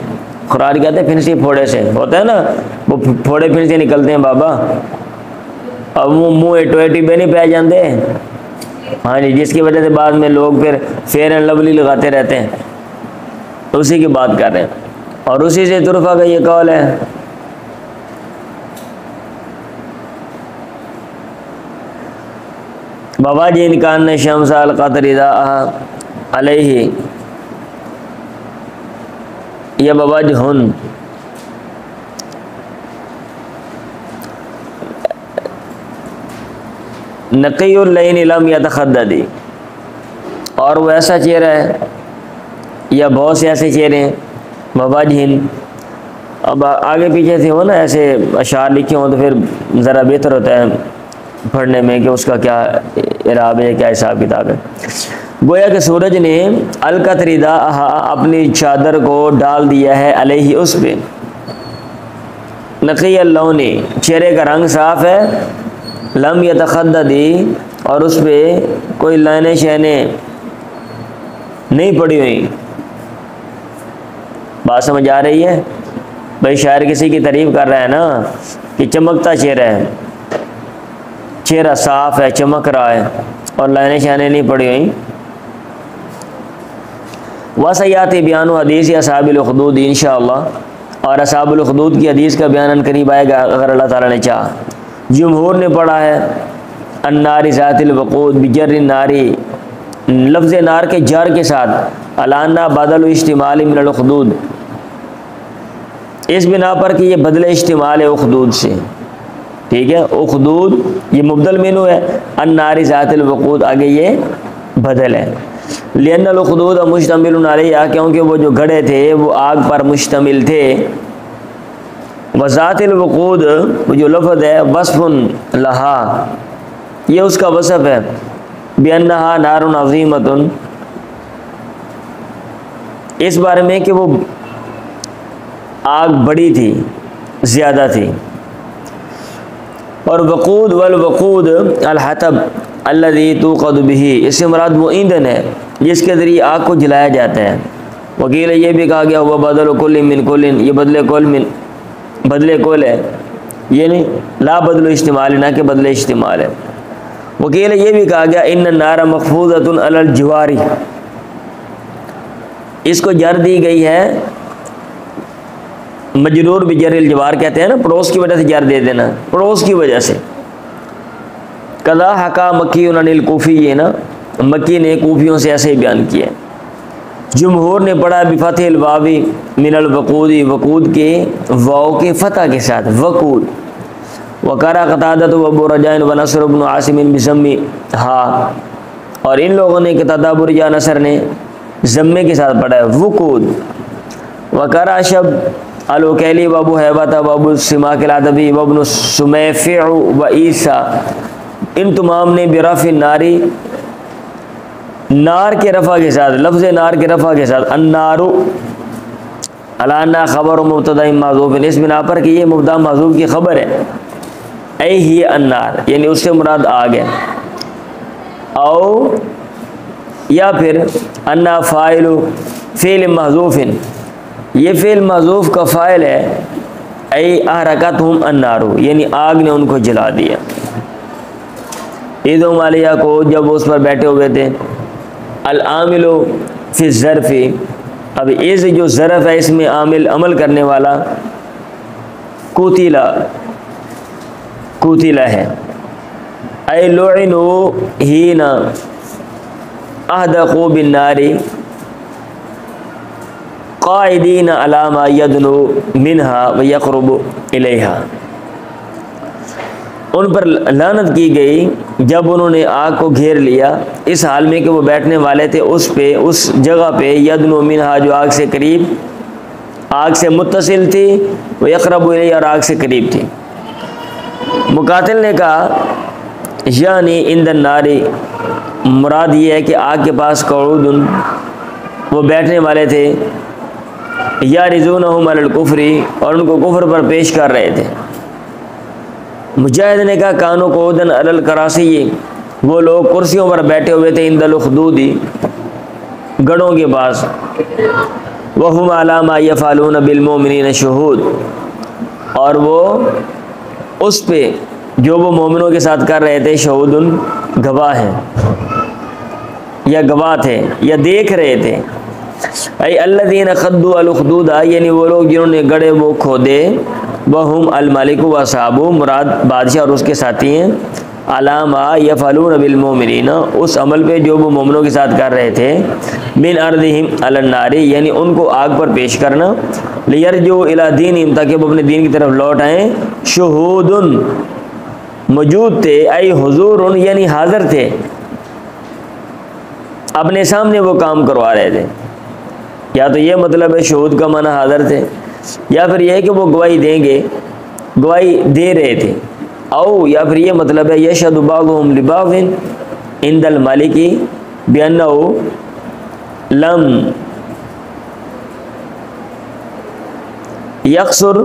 Speaker 1: خراج کہتے ہیں پھنسی پھوڑے سے، ہوتا ہے نا وہ پھوڑے پھنسی نکلتے ہیں بابا، اب وہ منہ ٹوئٹی پہ نہیں پہ جاندے، ہاں جی، جس کی وجہ سے بعد میں لوگ پھر فیئر اینڈ لولی لگاتے رہتے ہیں، اسی کی بات کر رہے ہیں، اور اسی سے طرفہ کا یہ قول ہے۔ بابا جی انکان نے شمس القطر اذا علیہ، یہ بابا جی ہن نقی اللین لم یتخدد، اور وہ ایسا چہرہ ہے، یا بہت سے ایسے چہرے ہیں بابا جی ہند، اب آگے پیچھے سے ہو نا ایسے اشعار لکھے ہوں تو پھر ذرا بہتر ہوتا ہے پڑھنے میں کہ اس کا کیا اعراب ہے، کیا حساب کتاب ہے۔ گویا کہ سورج نے القت رداءہا، اپنی چادر کو ڈال دیا ہے، علیہ اس پہ، نقی اللون، چہرے کا رنگ صاف ہے، لم یتخدد، اور اس پہ کوئی لائنیں شینے نہیں پڑی ہوئی۔ بات سمجھ آ رہی ہے بھائی؟ شاعر کسی کی تعریف کر رہا ہے نا کہ چمکتا چہرہ ہے، چہرہ صاف ہے، چمک رہا ہے، اور لائنیں شائنیں نہیں پڑی ہوئی۔ وسیاتی بیان و حدیث اصحاب الخدود انشاءاللہ، اور اصحاب الخدود کی حدیث کا بیان قریب آئے گا اگر اللہ تعالیٰ نے چاہا۔ جمہور نے پڑھا ہے النار ذات الوقود بجر الناری لفظ نار کے جار کے ساتھ علانہ بدل اجتماع من الخدود، اس بنا پر کہ یہ بدل اشتمال ہے اخدود سے، ٹھیک ہے، اخدود یہ مبدل منو ہے، النار ذات الوقود آگے یہ بدل ہے، لأن الخدود مشتمل علیہ کیونکہ وہ جو گڑھے تھے وہ آگ پر مشتمل تھے، وذات الوقود وہ جو لفظ ہے وصف لہا یہ اس کا وصف ہے، بأنہا نار عظیمۃ اس بارے میں کہ وہ آگ بڑی تھی، زیادہ تھی، اور وقود والوقود الحطب الذی توقد بہ اس سے مراد وہ ایندھن ہے جس کے ذریعے آگ کو جلایا جاتا ہے، وکیل یہ بھی کہا گیا وہ بدل کل من کل یہ بدلے کل ہے، یہ نہیں لا بدل اجتمال نہ کہ بدل اجتمال ہے، وکیل یہ بھی کہا گیا ان النار مخفوضۃ علی الجوار اس کو جر دی گئی ہے مجرور بجر الجوار کہتے ہیں نا، پڑوس کی وجہ سے جر دے دینا، پڑوس کی وجہ سے، قضا حکا مکی عن الکوفی یہ نا مکی نے کوفیوں سے ایسے ہی بیان کیا، جمہور نے پڑھا بفتح الواوی من الوقود وقود کے واو کے فتح کے ساتھ وقود، وقرأ قتادہ و ابو رجاء و نصر بن عاصم بضم ہا اور ان لوگوں نے قتادہ ابو رجاء نصر نے ضمے کے ساتھ پڑھا ہے وقود، وقرأ شب الوکیلی و ابو حیبۃ و ابو سماک العدبی و ابن سمیفع و عیسیٰ ان تمام نے برفع ناری نار کے رفع کے ساتھ لفظ نار کے رفع کے ساتھ النار علانہ خبر و مبتدا محذوف اس بنا پر کہ یہ مبتدا محذوف کی خبر ہے، اے ہی النار یعنی اس سے مراد آگ ہے، او یا پھر انا فاعل فعل محذوف یہ فعل محذوف کا فاعل ہے، اے احرقتہم النار یعنی آگ نے ان کو جلا دیا، عیدہم علیہ کو جب اس پر بیٹھے ہوئے تھے، العامل فی الظرف اب اس جو ظرف ہے اس میں عامل عمل کرنے والا کوتیلا ہے، اے لعنوا حین احدقوا بالنار قاعدین علی ما یدنو منہا ویقرب الیہا ان پر لعنت کی گئی جب انہوں نے آگ کو گھیر لیا اس حال میں کہ وہ بیٹھنے والے تھے اس جگہ پہ یدنو منہا جو آگ سے قریب آگ سے متصل تھی ویقرب الیہا اور آگ سے قریب تھی، مقاتل نے کہا یعنی عند النار مراد یہ ہے کہ آگ کے پاس قعود وہ بیٹھنے والے تھے، یا رضونہم علی الکفر اور ان کو کفر پر پیش کر رہے تھے، مجاہد نے کہا کانو قعودن علی الکراسی وہ لوگ کرسیوں پر بیٹھے ہوئے تھے عند الخدود گڑھوں کے پاس، وہم علی ما یفعلون بالمؤمنین شہود اور وہ اس پہ جو وہ مومنوں کے ساتھ کر رہے تھے شہود گواہ ہیں یا گواہ تھے یا دیکھ رہے تھے، اے الذین خدوا الخدود یعنی وہ لوگ جنہوں نے گڑھے وہ کھودے، وہم الملک و اصحابہ مراد بادشاہ اور اس کے ساتھی ہیں، علامہ یفعلون بالمؤمنین اس عمل پہ جو وہ مومنوں کے ساتھ کر رہے تھے، من ارضہم علی النار یعنی ان کو آگ پر پیش کرنا، لیرجعوا الی دینہم تاکہ وہ اپنے دین کی طرف لوٹ آئیں، شہود موجود تھے، اے حضور یعنی حاضر تھے، اپنے سامنے وہ کام کروا رہے تھے، یا تو یہ مطلب ہے شہود کا معنی حاضر تھے، یا پھر یہ ہے کہ وہ گواہی دیں گے گواہی دے رہے تھے، او یا پھر یہ مطلب ہے یشہد بعضهم لبعض عند الملک بانہ لم یقصر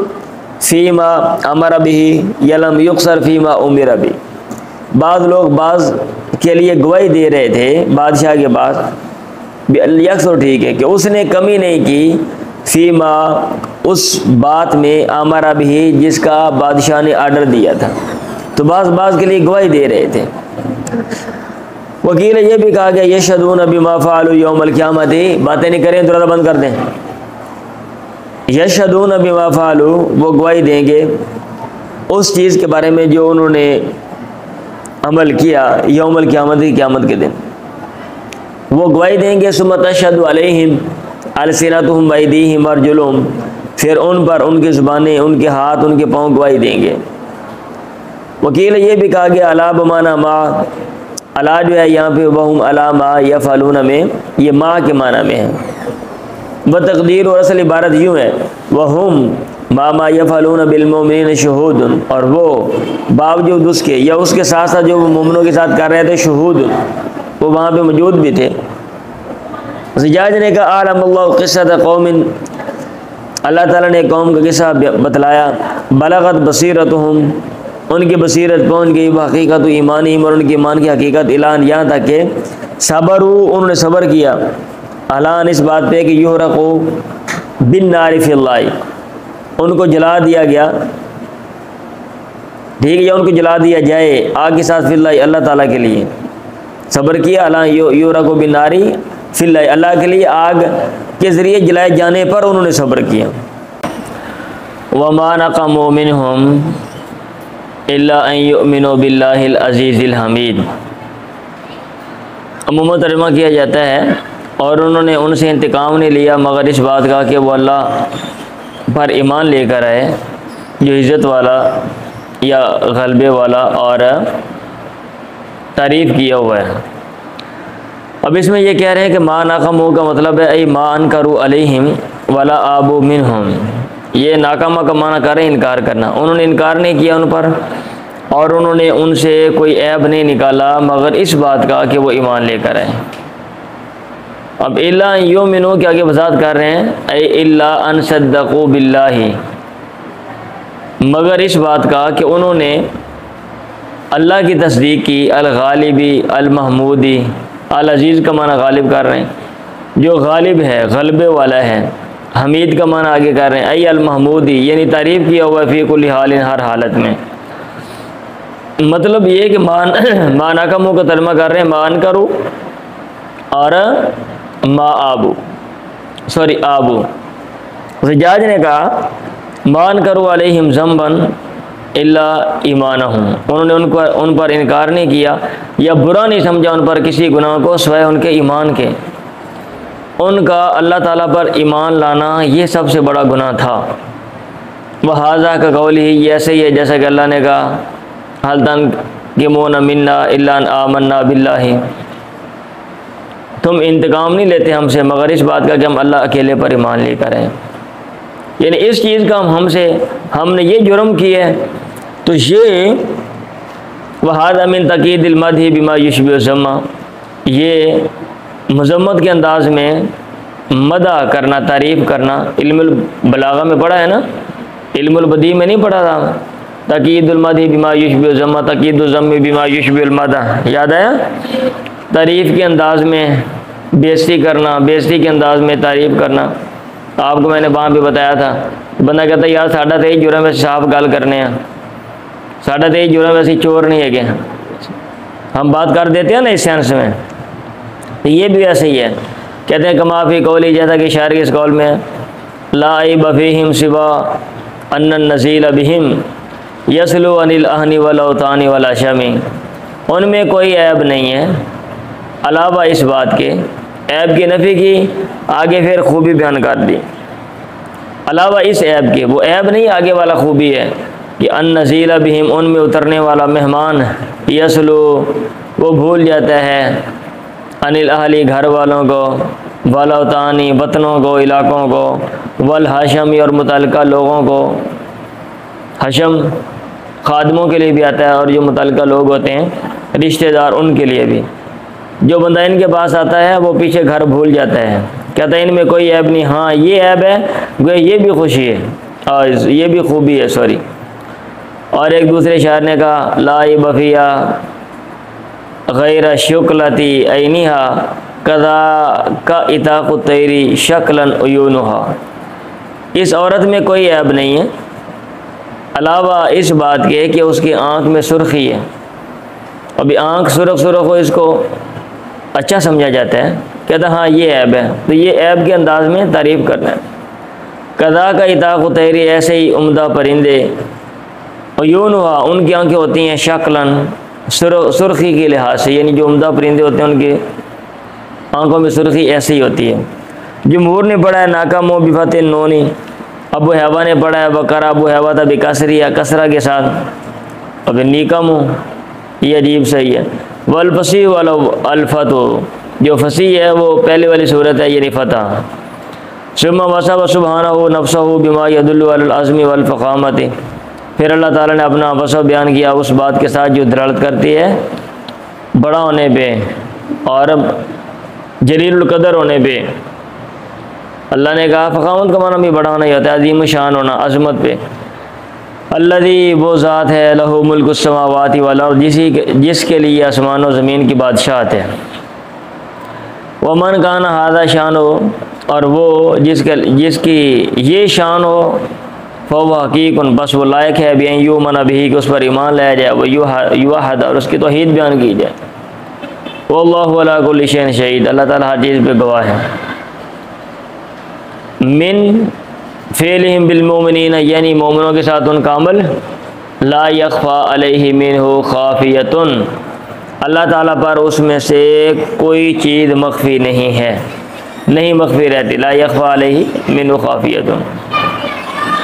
Speaker 1: فیما امر به یا لم یقصر فیما امر به بعض لوگ بعض کے لیے گواہی دے رہے تھے بادشاہ کے پاس، یکسر ٹھیک ہے کہ اس نے کمی نہیں کی فیما اس بات میں امر بھی جس کا بادشاہ نے آرڈر دیا تھا، تو بعض کے لیے گواہی دے رہے تھے، وکیل یہ بھی کہا گیا یشہدون بما فعلوا یوم القیامت باتیں نہیں کریں ترنت بند کر دیں، یشہدون بما فعلوا وہ گواہی دیں گے اس چیز کے بارے میں جو انہوں نے عمل کیا یوم القیامت کی قیامت کے دن، وہ گواہی دیں گے ثم تشہد علیہم السنتہم وایدیہم وارجلہم، پھر ان پر ان کی زبانیں، ان کے ہاتھ، ان کے پاؤں گواہی دیں گے۔ وکیل یہ بھی کہا گیا الا بمعنی ما، الا جو ہے یہاں پہ وہم الا ما یفعلون میں، یہ ما کے معنی میں ہے۔ بتقدیر اور اصل عبارت یوں ہے وہم ما یفعلون بالمؤمنین شہود، اور وہ باوجود اس کے یا اس کے ساتھ ساتھ جو وہ مومنوں کے ساتھ کر رہے تھے شہود، وہ وہاں پہ موجود بھی تھے۔ زجاج نے کہا اعلم اللہ قصۃ قوم، اللہ تعالیٰ نے قوم کا قصہ بتلایا، بلغت بصیرتہم، ان کی بصیرت پہنچ گئی، وہ حقیقت ایمانہم، اور ان کی ایمان کی حقیقت، اعلان یہاں تک کہ صبروا، انہوں نے صبر کیا، اعلان اس بات پہ کہ یحرقوا بالنار فی اللہ، ان کو جلا دیا گیا، ٹھیک ہے، یا ان کو جلا دیا جائے آگ کے ساتھ فی اللہ، اللہ تعالیٰ کے لیے صبر کیا، اعلان یحرقوا بالنار فی اللہ، اللہ کے لیے آگ کے ذریعے جلائے جانے پر انہوں نے صبر کیا۔ وما نقموا منہم الا ان یؤمنوا باللہ العزیز الحمید، عموماً ترجمہ کیا جاتا ہے اور انہوں نے ان سے انتقام نہیں لیا مگر اس بات کا کہ وہ اللہ پر ایمان لے کر آئے جو عزت والا یا غلبے والا اور تعریف کیا ہوا ہے۔ اب اس میں یہ کہہ رہے ہیں کہ ما ناقموا کا مطلب ہے ای ما انکروا علیہم ولا آبوا منہم، یہ ناکامہ کا معنی کر رہے ہیں انکار کرنا، انہوں نے انکار نہیں کیا ان پر اور انہوں نے ان سے کوئی عیب نہیں نکالا مگر اس بات کا کہ وہ ایمان لے کر آئے۔ اب الا ان یؤمنوا کے آگے وضاحت کر رہے ہیں اے الا ان صدقوا باللہ، مگر اس بات کا کہ انہوں نے اللہ کی تصدیق کی، الغالبی المحمودی، العزیز کا معنی غالب کر رہے ہیں جو غالب ہے غلبے والا ہے، حمید کا معنی آگے کر رہے ہیں ای المحمودی یعنی تعریف کیا ہوا فی کل حال، ہر حالت میں۔ مطلب یہ کہ ما ناقموا کا ترجمہ کر رہے ہیں ما انکروا اور ما آبو، آبو۔ زجاج نے کہا ما انکروا علیہم ذنبا الا ایمانہم، انہوں نے ان پر انکار نہیں کیا یا برا نہیں سمجھا ان پر کسی گناہ کو سوائے ان کے ایمان کے، ان کا اللہ تعالیٰ پر ایمان لانا یہ سب سے بڑا گناہ تھا۔ وہذا کا قول ہی، یہ ایسے ہی ہے جیسا کہ اللہ نے کہا حل تنقمون منا الا ان آمنا باللہ، تم انتقام نہیں لیتے ہم سے مگر اس بات کا کہ ہم اللہ اکیلے پر ایمان لے کر ہیں، یعنی اس چیز کا ہم نے یہ جرم کیا ہے تو یہ وہذا من تقید المدح بما یشبہ الذم، یہ مذمت کے انداز میں مدح کرنا، تعریف کرنا، علم البلاغہ میں پڑھا ہے نا، علم البدیع میں نہیں پڑھا تھا، تقید المدح بما یشبہ الذم، تقید الذم بما یشبہ المدح، یاد آیا؟ تعریف کے انداز میں بےزتی کرنا، بےزتی کے انداز میں تعریف کرنا۔ آپ کو میں نے وہاں پہ بتایا تھا، بندہ کہتا ہے یار ساڈا تو یہ جرم ہے صاف گل کرنے ہیں، ساڈا تو یہ جرم ہے اسی چور نہیں ہے کہ ہم بات کر دیتے ہیں نا اس سینس میں، تو یہ بھی ایسے ہی ہے، کہتے ہیں کما فی قولی، جیسا کہ شاعر کے اس قول میں لا عیب فیہم سوا ان النزیل بہم یسلو عن الاہن والاوطان والاشم، ان میں کوئی عیب نہیں ہے علاوہ اس بات کے، عیب کی نفی کی، آگے پھر خوبی بیان کر دی، علاوہ اس عیب کے، وہ عیب نہیں آگے والا خوبی ہے کہ ان نزیل بہم، ان میں اترنے والا مہمان، یسلو وہ بھول جاتا ہے، عن الاہلی گھر والوں کو، والاوطانی وطنوں کو، علاقوں کو، والحشمی اور متعلقہ لوگوں کو، حشم خادموں کے لیے بھی آتا ہے اور جو متعلقہ لوگ ہوتے ہیں رشتہ دار ان کے لیے بھی، جو بندہ ان کے پاس آتا ہے وہ پیچھے گھر بھول جاتا ہے، کہتا ہے ان میں کوئی عیب نہیں، ہاں یہ عیب ہے، یہ بھی خوشی ہے اور یہ بھی خوبی ہے، سوری۔ اور ایک دوسرے شاعر نے کہا لا عیب فیہا غیر شکلتی عینہا کذا کا اطاق الطیری شکلا عیونہا، اس عورت میں کوئی عیب نہیں ہے علاوہ اس بات کے کہ اس کی آنکھ میں سرخی ہے، ابھی آنکھ سرخ ہو اس کو اچھا سمجھا جاتا ہے، کہتا ہاں یہ عیب ہے، تو یہ عیب کے انداز میں تعریف کرنا ہے۔ قضا کا اطاق و تحری، ایسے ہی عمدہ پرندے، عیونہا ان کی آنکھیں ہوتی ہیں شکلاً سرخی کے لحاظ سے، یعنی جو عمدہ پرندے ہوتے ہیں ان کے آنکھوں میں سرخی ایسی ہی ہوتی ہے۔ جمہور نے پڑھا ہے ناکم و بفت نونی، ابو حیوہ نے پڑھا ہے وقرا ابو حیوہ تھا بکسری یا کسرہ کے ساتھ، اب نیکم ہو، یہ عجیب صحیح ہے۔ والفصیح والفتح، جو فصیح ہے وہ پہلے والی صورت ہے یعنی فتح۔ ثم وصف سبحانہ نفسہ بما يدل علی العزم والفخامۃ، پھر اللہ تعالیٰ نے اپنا وصف بیان کیا اس بات کے ساتھ جو دلالت کرتی ہے بڑا ہونے پہ اور جلیل القدر ہونے پہ۔ اللہ نے کہا فخامت کا معنی بھی بڑا ہونا ہی ہوتا ہے، عظیم شان ہونا، عظمت پہ۔ الذی، وہ ذات ہے، لہ ملک السماوات والارض، جس کے لیے آسمان و زمین کی بادشاہت ہے۔ ومن کان ھذا شان ہو، اور وہ جس کی یہ شان ہو، فهو حقیق، بس وہ لائق ہے بین یؤمن بہ، کہ اس پر ایمان لایا جائے، وہ یوحد، اور اس کی توحید بیان کی جائے۔ واللہ علی کل شیء شہید، اللہ تعالیٰ ہر چیز پہ گواہ ہے۔ من فعلہم بالمؤمنین، یعنی مومنوں کے ساتھ ان کا عمل، لا یخفی علیہ منہ خافیۃ، اللہ تعالیٰ پر اس میں سے کوئی چیز مخفی نہیں ہے، نہیں مخفی رہتی، لا یخفی علیہ منہ خافیۃ۔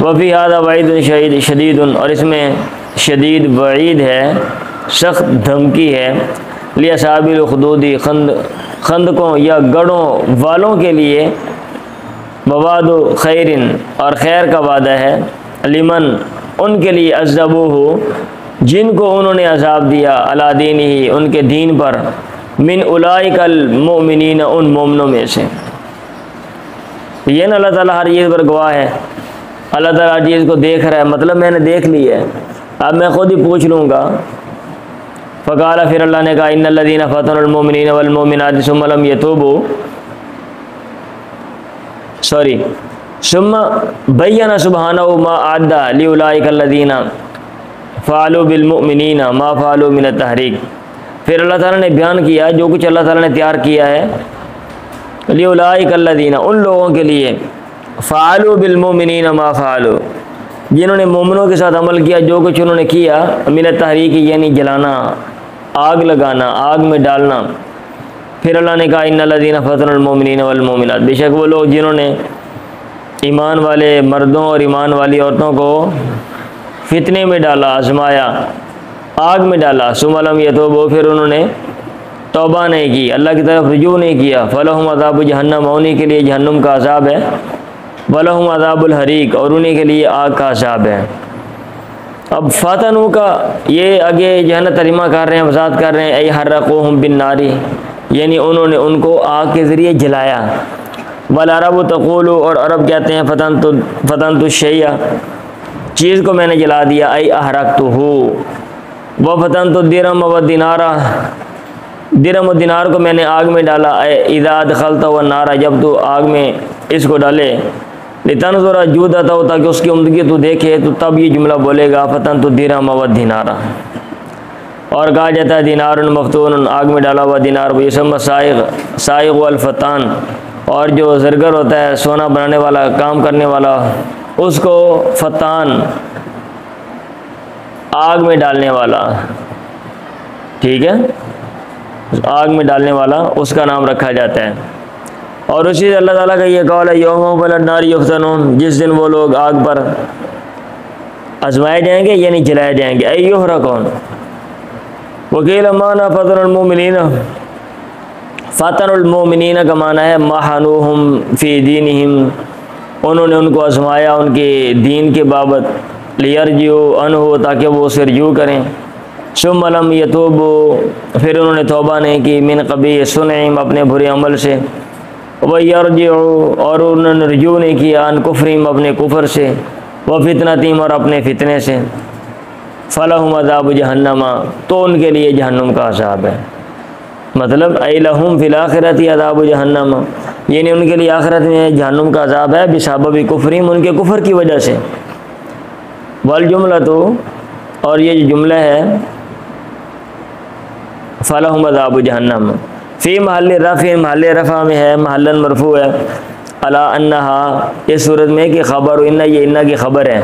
Speaker 1: وفی ھذا وعید شدید، اور اس میں شدید وعید ہے، سخت دھمکی ہے، لاصحاب الخدود، خندقوں یا گڑھوں والوں کے لیے، بواد خیر، اور خیر کا وعدہ ہے، لمن، ان کے لیے، عذبوہ، جن کو انہوں نے عذاب دیا، علی دینہ، ان کے دین پر، من اولئک المؤمنین، ان مومنوں میں سے۔ یہ نا اللہ تعالیٰ ہر چیز پر گواہ ہے، اللہ تعالیٰ ہر چیز کو دیکھ رہا ہے، مطلب میں نے دیکھ لی ہے، اب میں خود ہی پوچھ لوں گا۔ فقال، پھر اللہ نے کہا ان الذین فتنوا المؤمنین والمؤمنات ثم لم یتوبوا، ثم بین سبحانہ ما اعد لاولئک الذین فعلوا بالمؤمنین ما فعلوا من التحریک، پھر اللہ تعالیٰ نے بیان کیا جو کچھ اللہ تعالیٰ نے تیار کیا ہے، لاولئک الذین، ان لوگوں کے لیے، فعلوا بالمؤمنین ما فعلوا، جنہوں نے مومنوں کے ساتھ عمل کیا جو کچھ انہوں نے کیا، من التحریک، یعنی جلانا، آگ لگانا، آگ میں ڈالنا۔ پھر اللہ نے کہا ان الذین فتنوا المؤمنین والمؤمنات، بے شک وہ لوگ جنہوں نے ایمان والے مردوں اور ایمان والی عورتوں کو فتنے میں ڈالا، آزمایا، آگ میں ڈالا، ثم لم یتوبوا، پھر انہوں نے توبہ نہیں کی، اللہ کی طرف رجوع نہیں کیا، فلہم عذاب جہنم، انہیں کے لیے جہنم کا عذاب ہے، ولہم عذاب الحریق، اور انہیں کے لیے آگ کا عذاب ہے۔ اب فتنوا کا یہ آگے جو ہے نا ترجمہ کر رہے ہیں، وضاحت کر رہے ہیں، ای حرقوہم بالنار، یعنی انہوں نے ان کو آگ کے ذریعے جلایا۔ والعرب تقول، اور عرب کہتے ہیں فتنت الشیء، چیز کو میں نے جلا دیا، ای احرقتہ، وفتنت الدرہم والدینار، درہم و دینار کو میں نے آگ میں ڈالا، اذا ادخلتہ النار، جب تو آگ میں اس کو ڈالے، لتنظر جودتہ، تاکہ اس کی عمدگی تو دیکھے، تو تب یہ جملہ بولے گا فتنت الدرہم والدینار۔ اور کہا جاتا ہے دینار مفتون، آگ میں ڈالا ہوا دینار، وہ یسمى سائغ والفتان، اور جو زرگر ہوتا ہے سونا بنانے والا، کام کرنے والا، اس کو فتان، آگ میں ڈالنے والا، ٹھیک ہے، آگ میں ڈالنے والا اس کا نام رکھا جاتا ہے۔ اور اسی سے اللہ تعالیٰ کا یہ قول ہے یوم فی النار یفتنون، جس دن وہ لوگ آگ پر آزمائے جائیں گے یعنی جلائے جائیں گے، ایہرقون۔ وکیل مانا فتن المؤمنین، فتن المؤمنین کا معنی ہے محنوہم فی دینہم، انہوں نے ان کو آزمایا ان کے دین کے بابت، لیرجعوا عنہ، تاکہ وہ اسے رجوع کریں، ثم لم یتوبوا، پھر انہوں نے توبہ نہیں کی، من قبیح صنعہم، اپنے برے عمل سے، ویرجعوا، اور انہوں نے رجوع نہیں کیا، عن کفرہم، اپنے کفر سے، وفتنتہم، اور اپنے فتنے سے، فلہم عذاب جہنم، تو ان کے لیے جہنم کا عذاب ہے۔ مطلب ای لہم فی الآخرۃ عذاب جہنم، یعنی ان کے لیے آخرت میں جہنم کا عذاب ہے، بسبب کفرہم، ان کے کفر کی وجہ سے۔ والجملۃ، اور یہ جو جملہ ہے فلہم عذاب جہنم، فی محل رفع، محل رفع میں ہے، محلا مرفوع ہے، الا انہا، اس صورت میں کہ خبر ان، یہ ان کی خبر ہے،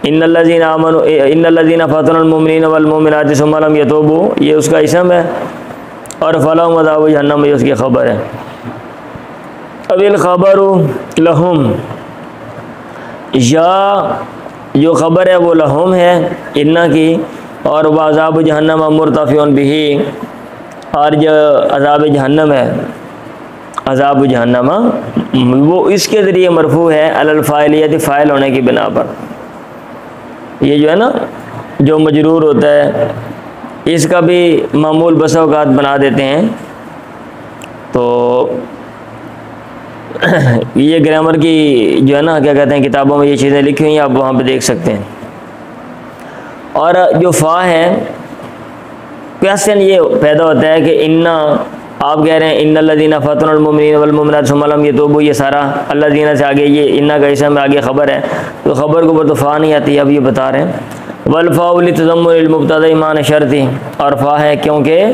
Speaker 1: ان الذین آمنوا ان الذین فتنوا المؤمنین والمؤمنات ثم لم یتوبوا، یہ اس کا اسم ہے، اور فلہم عذاب جہنم یہ اس کی خبر ہے. اب الخبر لہم، یا جو خبر ہے وہ لہم ہے انا کی، اور وہ عذاب جہنم مرتفع بہ، اور جو عذاب جہنم ہے، عذاب جہنم وہ اس کے ذریعے مرفوع ہے علی الفاعلیت، فاعل ہونے کی بنا پر. یہ جو ہے نا جو مجرور ہوتا ہے اس کا بھی معمول بس اوقات بنا دیتے ہیں. تو یہ گرامر کی جو ہے نا کیا کہتے ہیں کتابوں میں یہ چیزیں لکھی ہوئی ہیں، آپ وہاں پہ دیکھ سکتے ہیں. اور جو فا ہے کویسچن یہ پیدا ہوتا ہے کہ انا، آپ کہہ رہے ہیں ان الذین فتنوا المؤمنین والمؤمنات ثم لم یتوبوا، یہ سارا الذین سے آگے یہ انا کا اسم میں آگے خبر ہے، تو خبر کے اوپر تو فا نہیں آتی. اب یہ بتا رہے ہیں والفاء لتضمن المبتدا معنی شرطی، اور فا ہے کیونکہ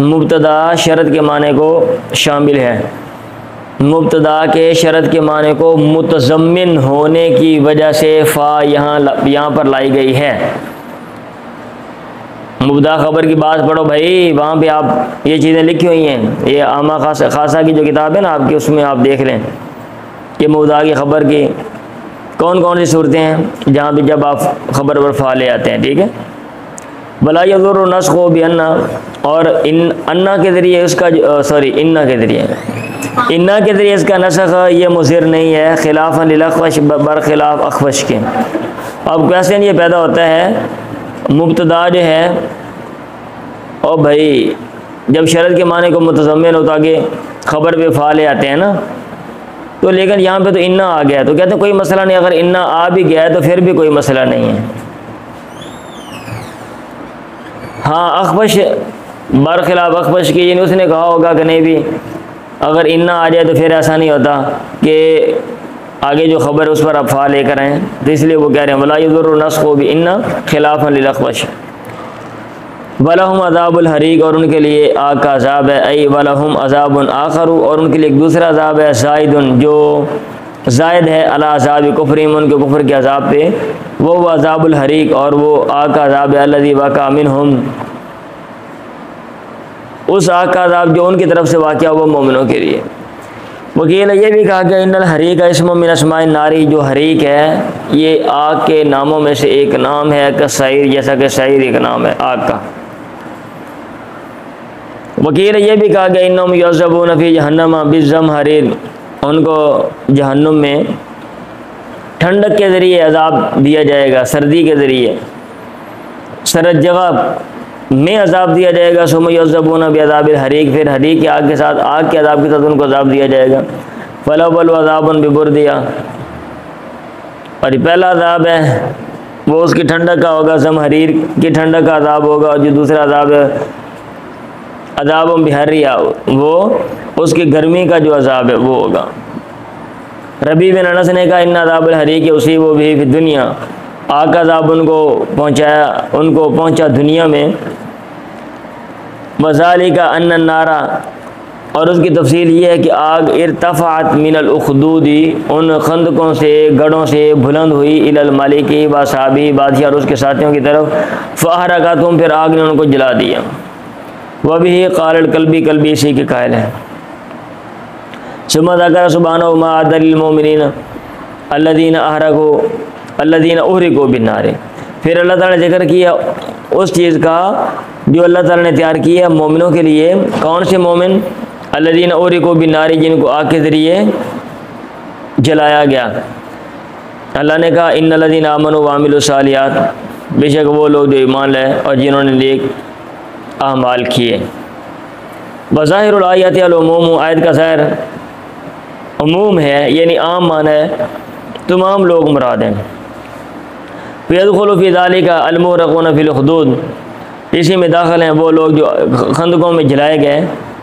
Speaker 1: مبتدا شرط کے معنی کو شامل ہے، مبتدا کے شرط کے معنی کو متضمن ہونے کی وجہ سے فا یہاں پر لائی گئی ہے. مبتدا خبر کی بات پڑھو بھائی، وہاں پہ آپ یہ چیزیں لکھی ہوئی ہیں، یہ عامہ خاصہ کی جو کتاب ہے نا آپ کی، اس میں آپ دیکھ لیں کہ مبتدا کی خبر کی کون کون سی صورتیں ہیں جہاں پہ جب آپ خبر پر فا لے آتے ہیں. ٹھیک ہے. بلا یضر نسخ بأن، اور انا کے ذریعے اس کا انا کے ذریعے اس کا نسخ یہ مضر نہیں ہے، خلاف للاخفش، برخلاف اخفش کے. اب کویسچن یہ پیدا ہوتا ہے مبتدا جو ہے او بھائی جب شرط کے معنی کو متضمن ہوتا آگے خبر پہ فا لے آتے ہیں نا، تو لیکن یہاں پہ تو انا آ گیا تو کہتے ہیں کوئی مسئلہ نہیں، اگر انا آ بھی گیا ہے تو پھر بھی کوئی مسئلہ نہیں ہے. ہاں اخفش برخلاف اخفش کی، یعنی اس نے کہا ہوگا کہ نہیں بھی اگر انا آ جائے تو پھر ایسا نہیں ہوتا کہ آگے جو خبر اس پر آپ فا لے کر آئیں، تو اس لیے وہ کہہ رہے ہیں ولا یضر نسخ بأن خلافا للاخفش. وَلَهُمْ عذاب الحریق، اور ان کے لیے آگ کا عذاب ہے، ای وَلَهُمْ عذاب آخر، اور ان کے لیے ایک دوسرا عذاب ہے، زائد جو زائد ہے علی عذاب کفرہم، ان کے کفر کے عذاب پہ، وہ عذاب الحریق، اور وہ آگ کا عذاب ہے الذی وقع منہم، اس آگ کا عذاب جو ان کی طرف سے واقع ہوا مومنوں کے لیے. وکیل یہ بھی کہا کہ ان الحریق اسم من اسماء النار، جو حریق ہے یہ آگ کے ناموں میں سے ایک نام ہے، کسعیر، جیسا کہ سعیر ایک نام ہے آگ کا. وکیل یہ بھی کہا کہ انہم یعذبون فی جہنم بالزمہریر، ان کو جہنم میں ٹھنڈک کے ذریعے عذاب دیا جائے گا، سردی کے ذریعے سرد جگہ میں عذاب دیا جائے گا. ثم یعذبون بعذاب الحریق، پھر حریق کی آگ کے ساتھ، آگ کے عذاب کے ساتھ ان کو عذاب دیا جائے گا. فالاول عذاب ببردیہ، اور یہ پہلا عذاب ہے وہ اس کی ٹھنڈک کا ہوگا، زمہریر کی ٹھنڈک کا عذاب ہوگا، اور جو دوسرا عذاب ہے عذاب بحریہ، وہ اس کی گرمی کا جو عذاب ہے وہ ہوگا. ربیع بن انس نے کہا ان عذاب الحریق یصیب به فی الدنیا، آگ کا عذاب ان کو پہنچا دنیا میں. وذالک ان النار، اور اس کی تفصیل یہ ہے کہ آگ ارتفعت من الاخدود، ان خندقوں سے گڑھوں سے بلند ہوئی، الی الملک و اصحابہ، بادشاہ اور اس کے ساتھیوں کی طرف. فاحرقتهم، پھر آگ نے ان کو جلا دیا. وبہ قال الکلبی، کلبی اسی کے قائل ہے. ثم ذکر سبحانہ ما اعد للمؤمنین الذین احرقوا بالنار، پھر اللہ تعالیٰ نے ذکر کیا اس چیز کا جو اللہ تعالیٰ نے تیار کی ہے مومنوں کے لیے. کون سے مومن؟ الذین احرقوا بالنار، جن کو آگ کے ذریعے جلایا گیا. اللہ نے کہا ان الذین آمنوا وعملوا الصالحات، بے شک وہ لوگ جو ایمان لائے اور جنہوں نے نیک اعمال کیے. بظاہر الآیات العموم، آیت کا ظاہر عموم ہے، یعنی عام معنی ہے، تمام لوگ مراد ہیں. فَيَدْخُلُ فِي ذَلِكَ الْمُغْرَقُونَ فِي الْحُدُودِ، اسی میں داخل ہیں وہ لوگ جو خندقوں میں جلائے گئے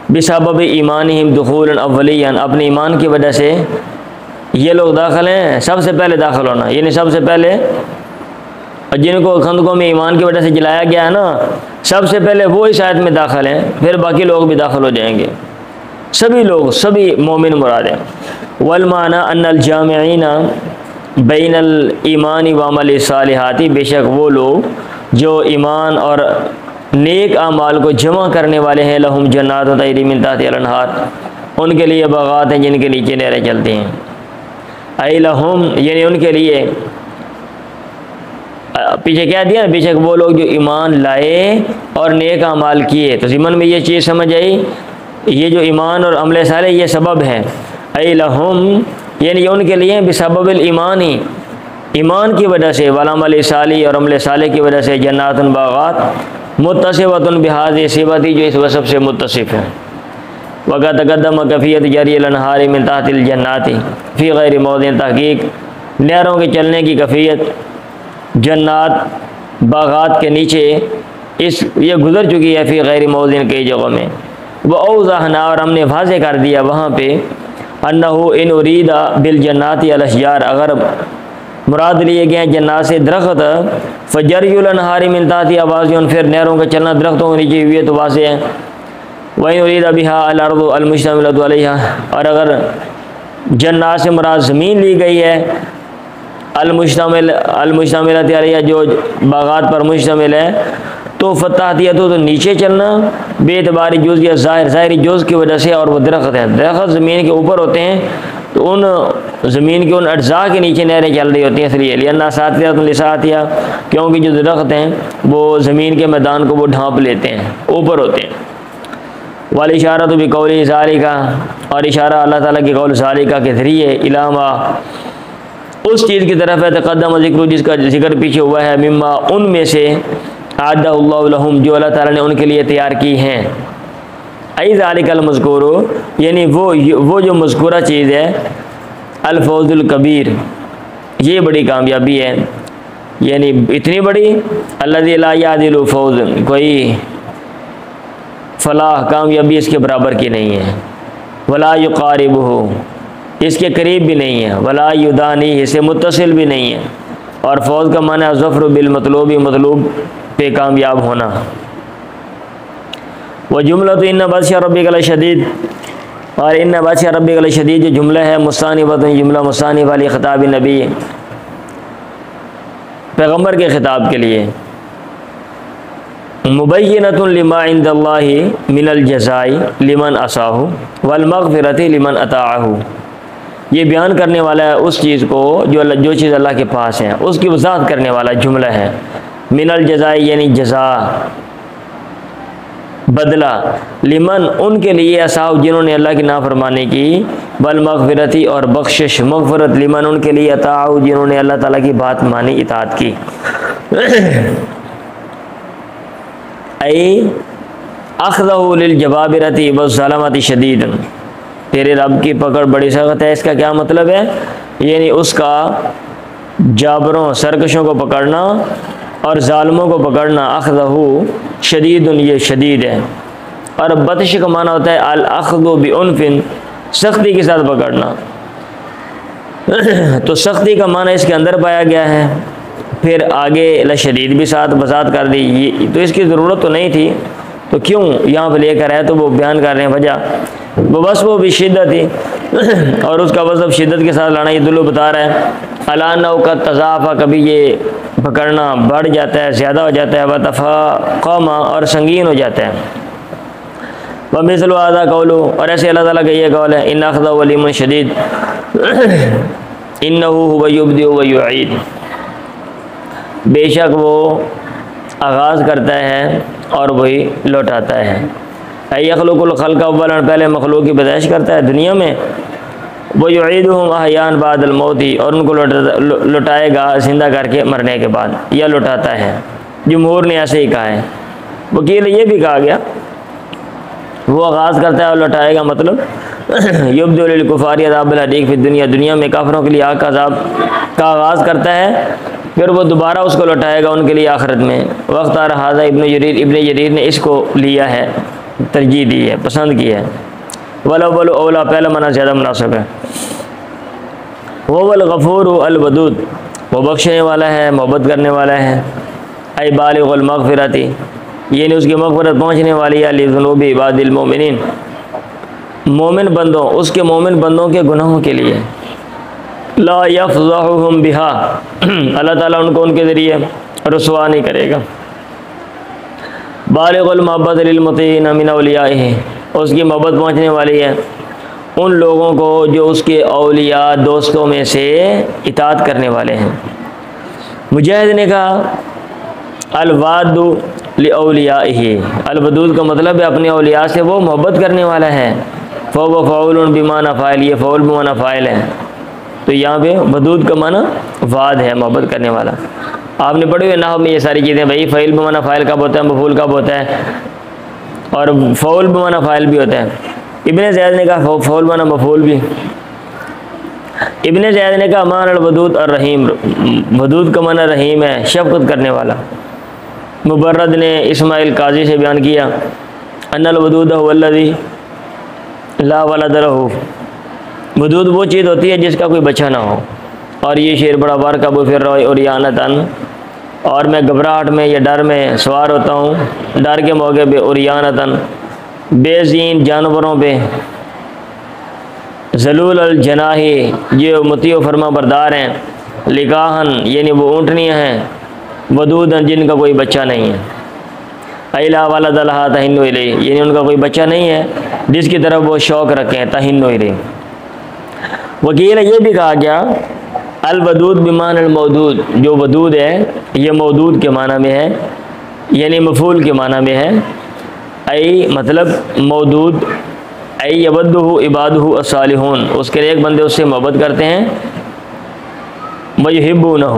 Speaker 1: بسبب ایمانہم دخولا اولیا، اپنے ایمان کی وجہ سے یہ لوگ داخل ہیں. سب سے پہلے داخل ہونا، یعنی سب سے پہلے جن کو خندقوں میں ایمان کی وجہ سے جلایا گیا ہے نا، سب سے پہلے وہ اس آیت میں داخل ہیں، پھر باقی لوگ بھی داخل ہو جائیں گے. سبھی لوگ، سبھی مومن مراد ہیں. والمعنی ان الجامعین بین الایمان وعمل الصالحات، بے شک وہ لوگ جو ایمان اور نیک اعمال کو جمع کرنے والے ہیں، لہم جنات تجری من تحتها الانہار، ان کے لیے باغات ہیں جن کے نیچے نہریں چلتی ہیں۔ اے لہم یعنی ان کے لیے، پیچھے کیا دیا، بے شک وہ لوگ جو ایمان لائے اور نیک اعمال کیے، تو ضمن میں یہ چیز سمجھ آئی، یہ جو ایمان اور عمل صالح یہ سبب ہے۔ اے لہم یعنی ان کے لیے بسبب الایمان، ایمان کی وجہ سے، والعمل صالح اور عمل صالح کی وجہ سے، جنات باغات متصفۃ بہذہ صفۃ جو اس وصف سے متصف ہے۔ وقد تقدم کیفیت جری الانہار من تحت الجنات فی غیر موضع، تحقیق نہروں کے چلنے کی کیفیت جنات باغات کے نیچے یہ گزر چکی ہے، فی غیر موضع کئی جگہوں میں۔ وأوضحنا اور ہم نے واضح کر دیا وہاں پہ، انہ ان ارید بالجنات الاشجار اگر مراد لیے گئے ہیں جنات سے درخت، فجری الانہار من تحتها واضح پھر نہروں کا چلنا درختوں کے نیچے ہوئی ہے تو واضح ہے۔ وَإِنْ أُرِيدَ بِهَا الْأَرْضُ الْمُشْتَمِلَةُ عَلَيْهَا اور اگر جنات سے مراد زمین لی گئی ہے، المشتملۃ علیہ جو باغات پر مشتمل ہے، تو فتحتیہ تو نیچے چلنا بے اعتباری جز یا ظاہری جز کی وجہ سے، اور وہ درخت ہیں، درخت زمین کے اوپر ہوتے ہیں تو ان زمین کے ان اجزاء کے نیچے نہریں چل رہی ہوتی ہیں، اس لیے لأنها ساطعۃ لساطیہ کیونکہ جو درخت ہیں وہ زمین کے میدان کو وہ ڈھانپ لیتے ہیں، اوپر ہوتے ہیں۔ والاشارۃ بقول ذالک اور اشارہ اللہ تعالیٰ کے قول ذالک کے ذریعے الی ما اس چیز کی طرف ہے، تقدم ذکر جس کا ذکر پیچھے ہوا ہے، مما ان میں سے اعدہ اللہ لہم جو اللہ تعالیٰ نے ان کے لیے تیار کی ہیں۔ ای ذالک المذکور یعنی وہ جو مذکورہ چیز ہے، الفوز الکبیر یہ بڑی کامیابی ہے، یعنی اتنی بڑی، الذی لا یعدل فوز کوئی فلاح کامیابی اس کے برابر کی نہیں ہے، ولا یقاربہ اس کے قریب بھی نہیں ہے، ولا یدانی اس سے متصل بھی نہیں ہے، اور فوز کا معنی ہے ظفر بالمطلوب مطلوب پہ کامیاب ہونا۔ وجملۃ ان بطش ربک لشدید اور ان بطش ربک لشدید جو جملہ ہے مستانفۃ جملہ مستانف علی خطاب نبی پیغمبر کے خطاب کے لیے، مبینۃ لما عند اللہ من الجزاء لمن عصاہ والمغفرۃ لمن اطاعہ، یہ بیان کرنے والا ہے اس چیز کو جو چیز اللہ کے پاس ہے، اس کی وضاحت کرنے والا جملہ ہے۔ من الجزاء یعنی جزا بدلہ، لمن ان کے لیے عصاہ جنہوں نے اللہ کی نافرمانی کی، والمغفرتی اور بخشش، مغفرت لمن ان کے لیے اطاعہ جنہوں نے اللہ تعالیٰ کی بات مانی اطاعت کی۔ اے اخذہ للجبابرۃ والظلمۃ شدید، تیرے رب کی پکڑ بڑی سخت ہے، اس کا کیا مطلب ہے، یعنی اس کا جابروں سرکشوں کو پکڑنا اور ظالموں کو پکڑنا، اخذہ شدید یہ شدید ہے، اور بطش کا معنی ہوتا ہے الاخذ بعنف سختی کے ساتھ پکڑنا، تو سختی کا معنی اس کے اندر پایا گیا ہے، پھر آگے لشدید بھی ساتھ وضاحت کر دی، تو اس کی ضرورت تو نہیں تھی، تو کیوں یہاں پہ لے کر ہے، تو وہ بیان کر رہے ہیں وجہ، وہ بس وہ بھی شدت ہی اور اس کا وصف شدت کے ساتھ لانا، یہ دلو بتا رہا ہے، علانو کا تضافہ کبھی یہ پکڑنا بڑھ جاتا ہے، زیادہ ہو جاتا ہے، وتفاقم اور سنگین ہو جاتا ہے۔ ومثل هذا قولو اور ایسے اللہ تعالیٰ کا یہ قول ہے، ان اخذہ علیم شدید انہ هو یبدئ ویعید، بے شک وہ آغاز کرتا ہے اور وہی لوٹاتا ہے۔ یخلق الخلق اولا پہلے مخلوق کی پیدائش کرتا ہے دنیا میں، ویعیدہم احیاء بعد الموت اور ان کو لوٹائے گا زندہ کر کے مرنے کے بعد، یا لوٹاتا ہے، جمہور نے ایسے ہی کہا ہے، وکیل یہ بھی کہا گیا وہ آغاز کرتا ہے اور لوٹائے گا، مطلب یبدئ للکفار عذاب الحریق فی الدنیا، دنیا میں کافروں کے لیے آگ کا عذاب کا آغاز کرتا ہے، پھر وہ دوبارہ اس کو لوٹائے گا ان کے لیے آخرت میں۔ واختار ھذا ابن جریر نے اس کو لیا ہے، ترجیح دی ہے، پسند کی ہے، والاول اولا پہلا معنی زیادہ مناسب ہے۔ وہ الغفور الودود وہ بخشنے والا ہے، محبت کرنے والا ہے، اے بالغ المغفرۃ یعنی اس کی مغفرت پہنچنے والی ہے، لذنوب عباد المؤمنین مومن بندوں، اس کے مومن بندوں کے گناہوں کے لیے، لا یفضحہم بہا اللہ تعالیٰ ان کو ان کے ذریعے رسوا نہیں کرے گا، بالغ المحبت للمطیعین من اولیائہ، اس کی محبت پہنچنے والی ہے ان لوگوں کو جو اس کے اولیاء دوستوں میں سے اطاعت کرنے والے ہیں۔ مجاہد نے کہا الواد لاولیائہ، الودود کا مطلب ہے اپنے اولیاء سے وہ محبت کرنے والا ہے۔ فهو فعول بمعنی فاعل، یہ فعول بمعنی فاعل ہے، تو یہاں پہ ودود کا معنی واد ہے، محبت کرنے والا۔ آپ نے پڑھی ہوئی نحو میں یہ ساری چیزیں، بھائی فعل بمعنی فاعل کب ہوتا ہے، مفعول کب ہوتا ہے، اور فعول بمعنی فاعل بھی ہوتا ہے۔ ابن زید نے کہا فعول بمعنی مفعول بھی۔ ابن زید نے کہا معنی الودود الرحیم، ودود کا معنی رحیم ہے، شفقت کرنے والا۔ مبرد نے اسماعیل قاضی سے بیان کیا ان الودود هو الذی لا ولد لہ، ودود وہ چیز ہوتی ہے جس کا کوئی بچہ نہ ہو۔ اور یہ شعر بڑا بار کا بو پھر رہا اوریانتاً، اور میں گھبراہٹ میں یا ڈر میں سوار ہوتا ہوں، ڈر کے موقع پہ اوریانتاً، بے زین جانوروں پہ، ذلول الجناحی یہ مطیع و فرما بردار ہیں، لکاہن یعنی وہ اونٹنیاں ہیں، ودودن جن کا کوئی بچہ نہیں ہے، ایلا ولد لہا تہن الیہ یعنی ان کا کوئی بچہ نہیں ہے جس کی طرف وہ شوق رکھیں، تہن الیہ۔ وکیل یہ بھی کہا گیا الودود بمعنی المودود، جو ودود ہے یہ مودود کے معنی میں ہے، یعنی مفعول کے معنی میں ہے۔ ای مطلب مودود ای یودہ عبادہ الصالحون، اس کے ایک بندے اس سے محبت کرتے ہیں، ویحبونہ،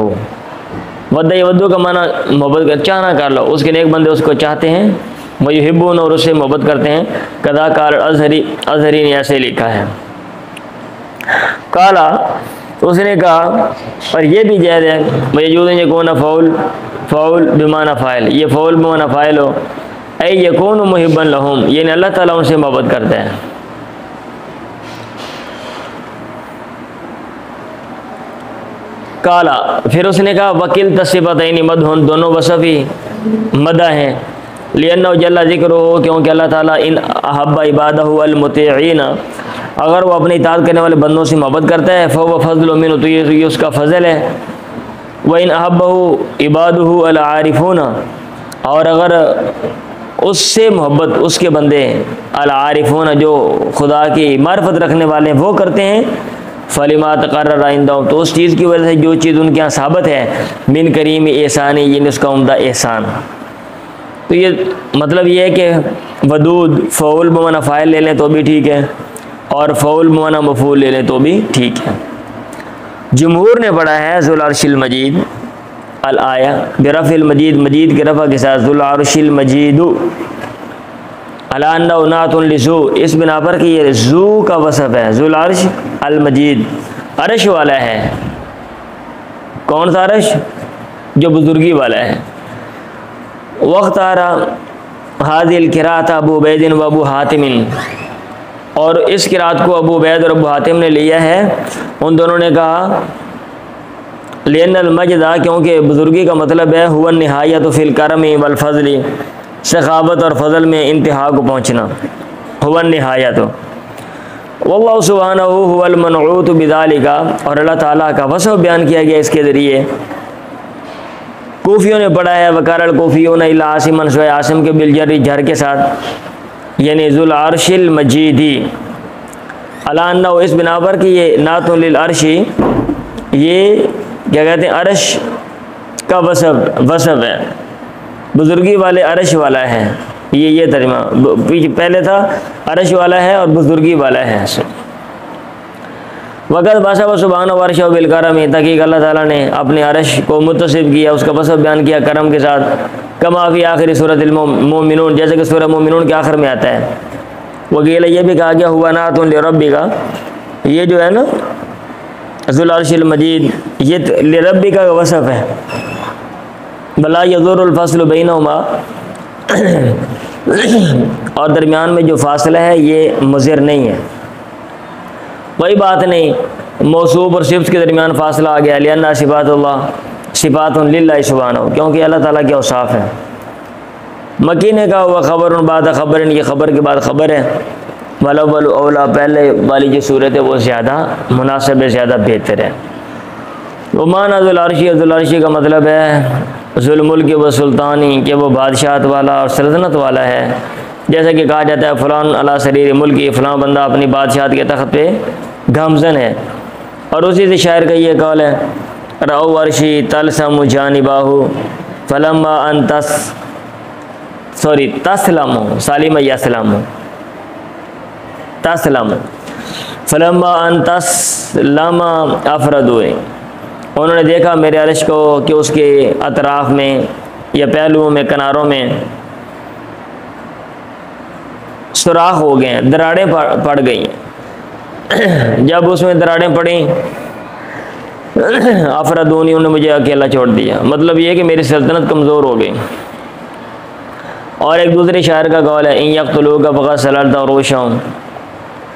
Speaker 1: ودہ یودہ کا معنی محبت کر چاہنا کر لو، اس کے ایک بندے اس کو چاہتے ہیں، ویحبونہ اور اس سے محبت کرتے ہیں۔ کذا قال الازہری نے ایسے لکھا ہے۔ کالا اس نے کہا اور یہ بھی جائز ہے ویجوز ان یکون فعول بمعنی فاعل، یہ فعول بمعنی فاعل ہو، اے یکون محبا لہم یعنی اللہ تعالیٰ ان سے محبت کرتا ہے۔ کالا پھر اس نے کہا وکل تصفتین مدہن، دونوں وصفی مدح ہیں، لأنہ جل ذکرہ کیونکہ اللہ تعالیٰ ان احب عبادہ المطیعین اگر وہ اپنی اطاعت کرنے والے بندوں سے محبت کرتا ہے فهو فضل منہ تو یہ اس کا فضل ہے، وَإِنْ أَحَبَّهُ عِبَادُهُ الْعَارِفُونَ اور اگر اس سے محبت اس کے بندے العارفون جو خدا کی معرفت رکھنے والے ہیں وہ کرتے ہیں، فَلِمَا تَقَرَّرَ عِنْدَهُمْ تو اس چیز کی وجہ سے جو چیز ان کے یہاں ثابت ہے، من کریم احسانی یعنی اس کا عمدہ احسان۔ تو یہ مطلب یہ ہے کہ ودود فعول بمعنی فاعل لے لیں تو بھی ٹھیک ہے، اور فعول بمعنی مفعول لے لیں تو بھی ٹھیک ہے۔ جمہور نے پڑھا ہے ذو العرش المجید الآیہ برفع المجید، مجید کے رفع کے ساتھ ذو العرش المجید علی انہ نعت لذو، اس بنا پر کہ یہ ذو کا وصف ہے، ذو العرش المجید عرش والا ہے۔ کون سا عرش؟ جو بزرگی والا ہے۔ وقت آ رہا حاضر القراءۃ ابو عبید و ابو حاتم، اور اس قرات کو ابو عبید اور ابو حاتم نے لیا ہے، ان دونوں نے کہا لین المجدہ کیونکہ بزرگی کا مطلب ہے هو النہایت فی الکرم والفضل، سخاوت اور فضل میں انتہا کو پہنچنا، هو النہایت۔ واللہ سبحانہ هو المنعوت بذالک اور اللہ تعالیٰ کا وصف بیان کیا گیا اس کے ذریعے۔ کوفیوں نے پڑھا ہے وقال الکوفیون الا عاصما سوائے عاصم کے بالجر جر کے ساتھ، یعنی ذو العرش المجیدی علی انہ اس بنا پر کہ یہ نعت للعرش یہ کیا کہتے ہیں عرش کا وصف ہے، بزرگی والے عرش والا ہے، یہ ترجمہ پہلے تھا عرش والا ہے اور بزرگی والا ہے۔ وقت باسا و سبحانہ ورشہ بالکرم، تحقیق اللہ تعالیٰ نے اپنے عرش کو متصف کیا، اس کا وصف بیان کیا کرم کے ساتھ، کما فی آخر سورۃ المومنون جیسے کہ سورہ مومنون کے آخر میں آتا ہے۔ وکیل یہ بھی کہا گیا ہوا نعت لربک، یہ جو ہے نا ذو العرش المجید یہ لربک کا وصف ہے، بلا یضر الفصل بینہما اور درمیان میں جو فاصلہ ہے یہ مضر نہیں ہے، کوئی بات نہیں، موصوف اور صفت کے درمیان فاصلہ آ گیا، لأن صفات اللہ صفات للہ سبحانہ کیونکہ اللہ تعالیٰ کے اوصاف ہیں۔ مکی نے کہا ہوا خبر بعد خبر، یہ خبر کے بعد خبر ہے، والاول اولا پہلے والی جو صورت ہے وہ زیادہ مناسب ہے، زیادہ بہتر ہے۔ ومان ذو العرش، ذو العرش کا مطلب ہے ذو الملک و سلطانی کہ وہ بادشاہت والا اور سلطنت والا ہے، جیسا کہ کہا جاتا ہے فلان علی سریر ملکی، فلاں بندہ اپنی بادشاہت کے تخت پہ گامزن ہے۔ اور اسی سے شاعر کا یہ قول ہے رأو عرشی تلسم جانباہ فلما ان تسلم سالم یسلم تسلم فلما ان تسلم افردو، انہوں نے دیکھا میرے عرش کو کہ اس کے اطراف میں یا پہلوؤں میں کناروں میں سوراخ ہو گئے ہیں، دراڑیں پڑ گئی ہیں۔ جب اس میں دراڑیں پڑیں افردونی، انہوں نے مجھے اکیلا چھوڑ دیا، مطلب یہ کہ میری سلطنت کمزور ہو گئی۔ اور ایک دوسرے شاعر کا قول ہے ان یقتلوک فقد سللت عروشہم،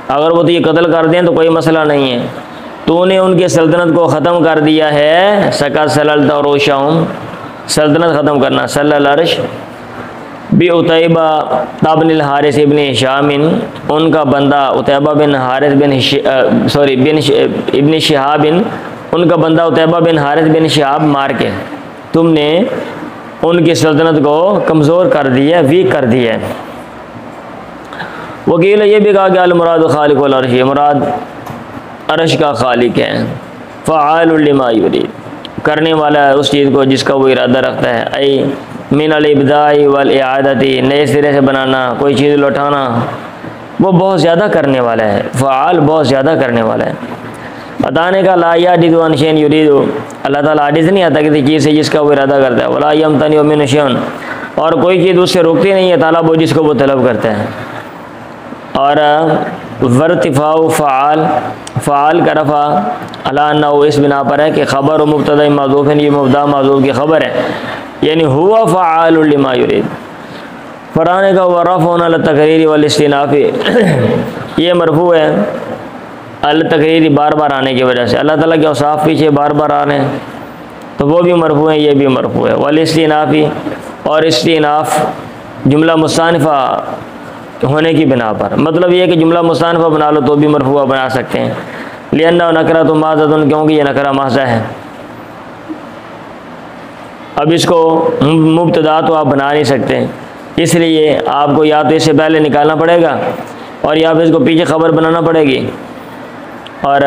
Speaker 1: اگر وہ تو یہ قتل کر دیں تو کوئی مسئلہ نہیں ہے، تو نے ان کی سلطنت کو ختم کر دیا ہے۔ سقط سللت عروشہم، سلطنت ختم کرنا، سل العرش بعتیبہ بن الحارث ابن ہشام، ان کا بندہ عتیبہ بن حارث ابن شہاب، ان کا بندہ عتیبہ بن حارث بن شہاب مار کے تم نے ان کی سلطنت کو کمزور کر دیا، ویک کر دیا۔ وکیل یہ بھی کہا کہ المراد خالق العرش، مراد عرش کا خالق ہے، فعال لما یرید، کرنے والا ہے اس چیز کو جس کا وہ ارادہ رکھتا ہے، ای من الابداع والاعادتی، نئے سرے سے بنانا، کوئی چیز لوٹانا، وہ بہت زیادہ کرنے والا ہے، فعال بہت زیادہ کرنے والا ہے۔ بتانے کا لا یعجز عن شیء یرید، اللہ تعالیٰ عاجز نہیں آتا کسی چیز سے جس کا وہ ارادہ کرتا ہے، ولا یمتنع من شیء، اور کوئی چیز اس سے روکتی نہیں ہے طالب وہ جس کو وہ طلب کرتا ہے۔ اور ورتفاع فعال، فعال کا رفع علی انہ اس بنا پر ہے کہ خبر و مبتدا محذوف ہے، یہ مبتدا محذوف کی خبر ہے، یعنی ہوا فعال لما یرید۔ فرانے کا ورفع علی التقریر والاستئناف، یہ مرفوع ہے التقریر بار بار آنے کی وجہ سے، اللہ تعالیٰ کے اوصاف پیچھے بار بار آ رہے ہیں تو وہ بھی مرفوع ہیں، یہ بھی مرفوع ہے۔ والاستئنافی، اور استئناف جملہ مستأنفہ ہونے کی بنا پر، مطلب یہ کہ جملہ مستأنفہ بنا لو تو بھی مرفوع بنا سکتے ہیں، لأنہ نکرۃ محضۃ، کیونکہ یہ نکرہ محض ہے۔ اب اس کو مبتدا تو آپ بنا نہیں سکتے، اس لیے آپ کو یا تو اس سے پہلے نکالنا پڑے گا اور یا پھر اس کو پیچھے خبر بنانا پڑے گی اور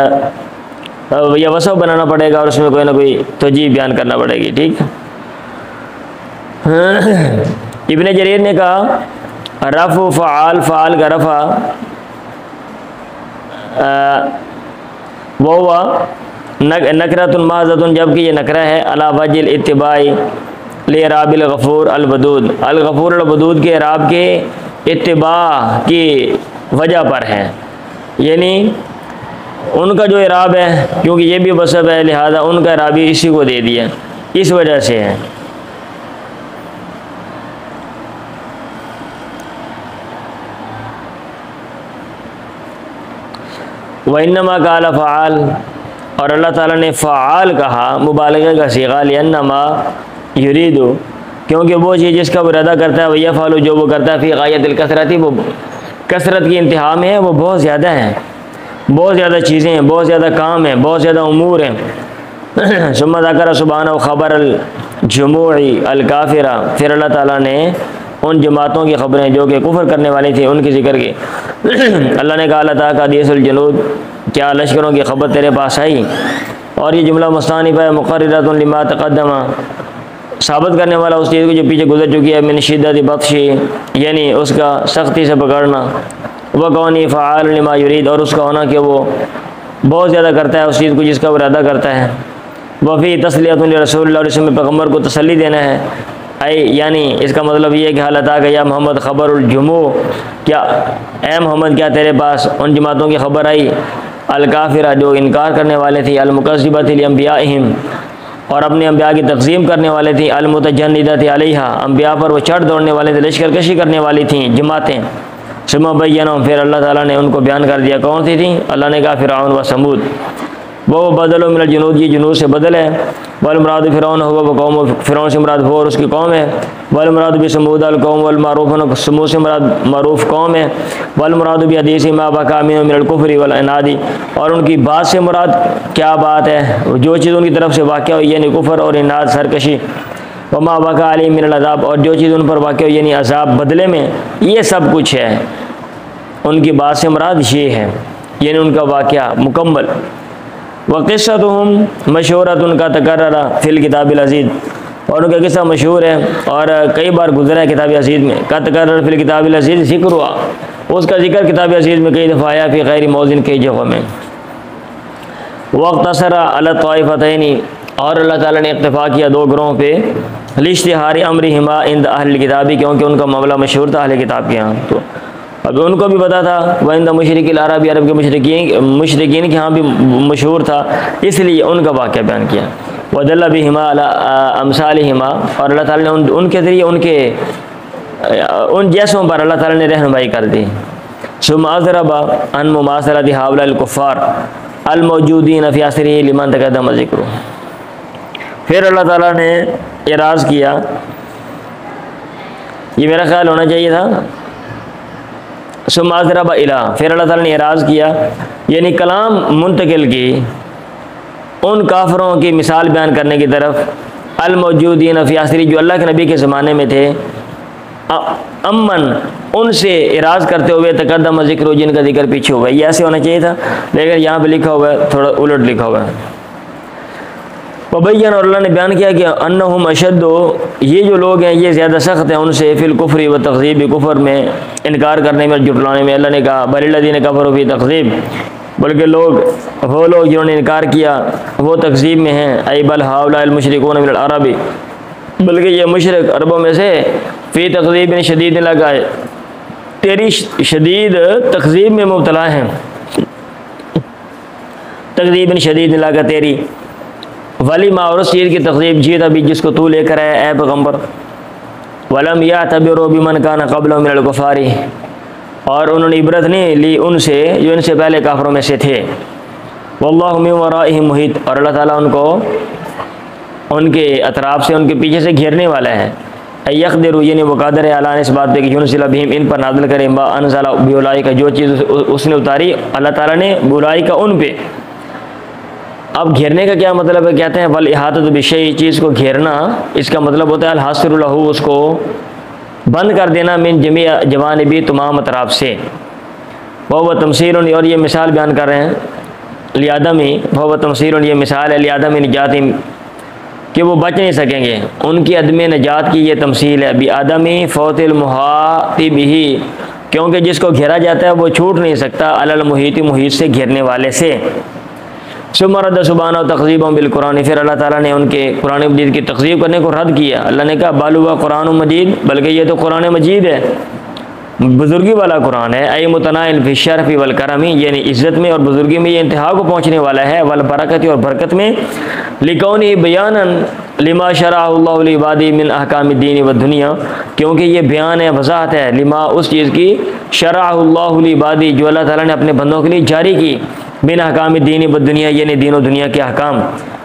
Speaker 1: یا وصف بنانا پڑے گا اور اس میں کوئی نہ کوئی توجیہ بیان کرنا پڑے گی، ٹھیک۔ ابن جریر نے کہا رفع فعال، فعال کا رفع وہ ہوا نکرۃ محضۃ، جبکہ یہ نکرہ ہے، علی وجہ الاتباع لإعراب الغفور الودود، الغفور الودود کے اعراب کے اتباع کی وجہ پر ہے، یعنی ان کا جو اعراب ہے کیونکہ یہ بھی وصف ہے لہذا ان کا اعراب بھی اسی کو دے دیا، اس وجہ سے ہے۔ وَإِنَّمَا قَالَ فَعَال، اور اللہ تعالیٰ نے فعال کہا مبالغہ کا صیغہ، لِأَنَّمَا یرید، کیونکہ وہ چیز جس کا وہ ارادہ کرتا ہے وہ یفعل، جو وہ کرتا ہے فی غایت الکثرت، وہ کثرت کی انتہا میں ہے، وہ بہت زیادہ ہے، بہت زیادہ چیزیں ہیں، بہت زیادہ کام ہیں، بہت زیادہ امور ہیں۔ ثم ذکر سبحانہ خبر الجموع الکافرہ، پھر اللہ تعالیٰ نے ان جماعتوں کی خبریں جو کہ کفر کرنے والی تھیں ان کی ذکر کی۔ اللہ نے کہا اللہ تعالیٰ کا حدیث الجنود، کیا لشکروں کی خبر تیرے پاس آئی، اور یہ جملہ مستأنف ہے مقررۃ لما تقدم، ثابت کرنے والا اس چیز کو جو پیچھے گزر چکی ہے، من شدت بطشی، یعنی اس کا سختی سے پکڑنا، وکونی فعال لما یرید، اور اس کا ہونا کہ وہ بہت زیادہ کرتا ہے اس چیز کو جس کا وہ ارادہ کرتا ہے۔ وفی تسلیۃ لرسول اللہ، اور اس میں پیغمبر کو تسلی دینا ہے، یعنی اس کا مطلب یہ ہے کہ حالت آ گیا محمد خبر الجموع، کیا اے محمد کیا تیرے پاس ان جماعتوں کی خبر آئی، الکافرہ جو انکار کرنے والے تھیں، المکذبۃ لانبیائہم، اور اپنے انبیاء کی تقسیم کرنے والے تھیں، المتجندۃ علیہا، انبیاء پر وہ چڑھ دوڑنے والے تھے، لشکر کشی کرنے والی تھیں جماعتیں۔ ثم بینہم، پھر اللہ تعالیٰ نے ان کو بیان کر دیا کون سی تھیں، اللہ نے کہا فرعون و ثمود، وہ بدل من الجنود، یہ جنود سے بدل ہے، والمراد فرعون ہوا وہ قوم، فرعون سے مراد وہ اور اس کی قوم ہے، والمراد بثمود القوم والمعروف، ثمود سے مراد معروف قوم ہے، والمراد بحدیث ما بقى من الکفر والعناد، اور ان کی بات سے مراد کیا بات ہے، جو چیز ان کی طرف سے واقع ہوئی یعنی کفر اور عناد، سرکشی، وما وقع علیہم من العذاب، اور جو چیز ان پر واقع ہو یعنی عذاب بدلے میں، یہ سب کچھ ہے۔ ان کی بات سے مراد یہ ہے، یعنی ان کا واقعہ مکمل۔ وقصتہم مشہورۃ کا تکرر فی الکتاب العزیز، اور ان کا قصہ مشہور ہے اور کئی بار گزرا ہے کتاب عزیز میں۔ کا تکرر فی الکتاب العزیز ذکر ہوا، اس کا ذکر کتاب عزیز میں کئی دفعہ آیا، فی غیر موضع کئی جگہوں میں۔ واقتصر علی الطائفتین، اور اللہ تعالیٰ نے اکتفا کیا دو گروہوں پہ، لاشتہار امرہما عند اہل الکتاب، کیونکہ ان کا معاملہ مشہور تھا اہل کتاب کے ہاں، تو اب ان کو بھی پتا تھا، وعند مشرک العرب، عرب کے مشرکین کے ہاں بھی مشہور تھا، اس لیے ان کا واقعہ بیان کیا۔ ودل بہما علی امثالہما، اور اللہ تعالیٰ نے ان کے ذریعے ان جیسوں پر اللہ تعالیٰ نے رہنمائی کر دی۔ ثم اضرب عن مماثلۃ ہؤلاء الکفار الموجودین فی عصرہ لمن تقدم ذکرہ، پھر اللہ تعالیٰ نے اعراض کیا، یہ میرا خیال ہونا چاہیے تھا، ثم اضرب الی، پھر اللہ تعالیٰ نے اعراض کیا، یعنی کلام منتقل کی ان کافروں کی مثال بیان کرنے کی طرف، الموجودین فی عصرہ، جو اللہ کے نبی کے زمانے میں تھے، امن ان سے اعراض کرتے ہوئے تقدم ذکر، جن کا ذکر پیچھے ہوا ہے، یہ ایسے ہونا چاہیے تھا، لیکن یہاں پہ لکھا ہوا ہے تھوڑا الٹ لکھا ہوا ہے۔ وبین، اور اللہ نے بیان کیا کہ انہم اشد، یہ جو لوگ ہیں یہ زیادہ سخت ہیں ان سے، فی الکفر و تکذیب، کفر میں انکار کرنے میں، جھٹلانے میں۔ اللہ نے کہا بل الذین کفروا فی تکذیب، بلکہ وہ لوگ جنہوں نے انکار کیا وہ تکذیب میں ہیں، ای بل ہؤلاء المشرکون من العرب، بلکہ یہ مشرک عربوں میں سے، فی تکذیب شدید لگا ہے، تیری شدید تکذیب میں مبتلا ہیں، تکذیب شدید لگا تیری، ولی ما، اور اس چیز کی تکذیب جیت ابھی جس کو تو لے کر آیا اے پیغمبر، ولم یعتبروا بمن کان قبلهم من الکفار، اور انہوں نے عبرت نہیں لی ان سے جو ان سے پہلے کافروں میں سے تھے، واللہ من ورائہم محیط، اور اللہ تعالیٰ ان کو ان کے اطراف سے، ان کے پیچھے سے گھیرنے والا ہے۔ یقدر، یعنی وہ قادر ہے، اعلان اس بات پہ کہ ینزل بہم، ان پر نازل کرے، ما انزل باولئک، جو چیز اس نے اتاری اللہ تعالیٰ نے باولئک ان پہ۔ اب گھیرنے کا کیا مطلب ہے؟ کہتے ہیں والاحاطۃ بشیء، چیز کو گھیرنا، اس کا مطلب ہوتا ہے الحاصر لہ، اس کو بند کر دینا، من جمیع جوانبی، تمام اطراف سے۔ وہو تمثیل، اور یہ مثال بیان کر رہے ہیں، لیادمی، وہو تمثیل، یہ مثال ہے، لیادم نجات، کہ وہ بچ نہیں سکیں گے، ان کی عدم نجات کی یہ تمثیل ہے، بعدمی فوت المحاط بہ، کیونکہ جس کو گھیرا جاتا ہے وہ چھوٹ نہیں سکتا، علی المحیط، محیط سے گھیرنے والے سے۔ ثم رد سبحانہ تکذیبهم بالقرآن، پھر اللہ تعالیٰ نے ان کے قرآن مجید کی تکذیب کرنے کو رد کیا۔ اللہ نے کہا بل ہوا قرآن مجید، بلکہ یہ تو قرآن مجید ہے، بزرگی والا قرآن ہے، ای متنائل فی الشرف والکرم، یعنی عزت میں اور بزرگی میں یہ انتہا کو پہنچنے والا ہے، والبرکت، اور برکت میں، لکونہ بیانا لما شرع اللہ لعبادہ من احکام الدین والدنیا، کیونکہ یہ بیان ہے، وضاحت ہے، لما، اس چیز کی، شرع اللہ لعبادہ، جو اللہ تعالیٰ نے اپنے بندوں کے لیے جاری کی، من احکام الدین والدنیا، یعنی دین و دنیا کے احکام۔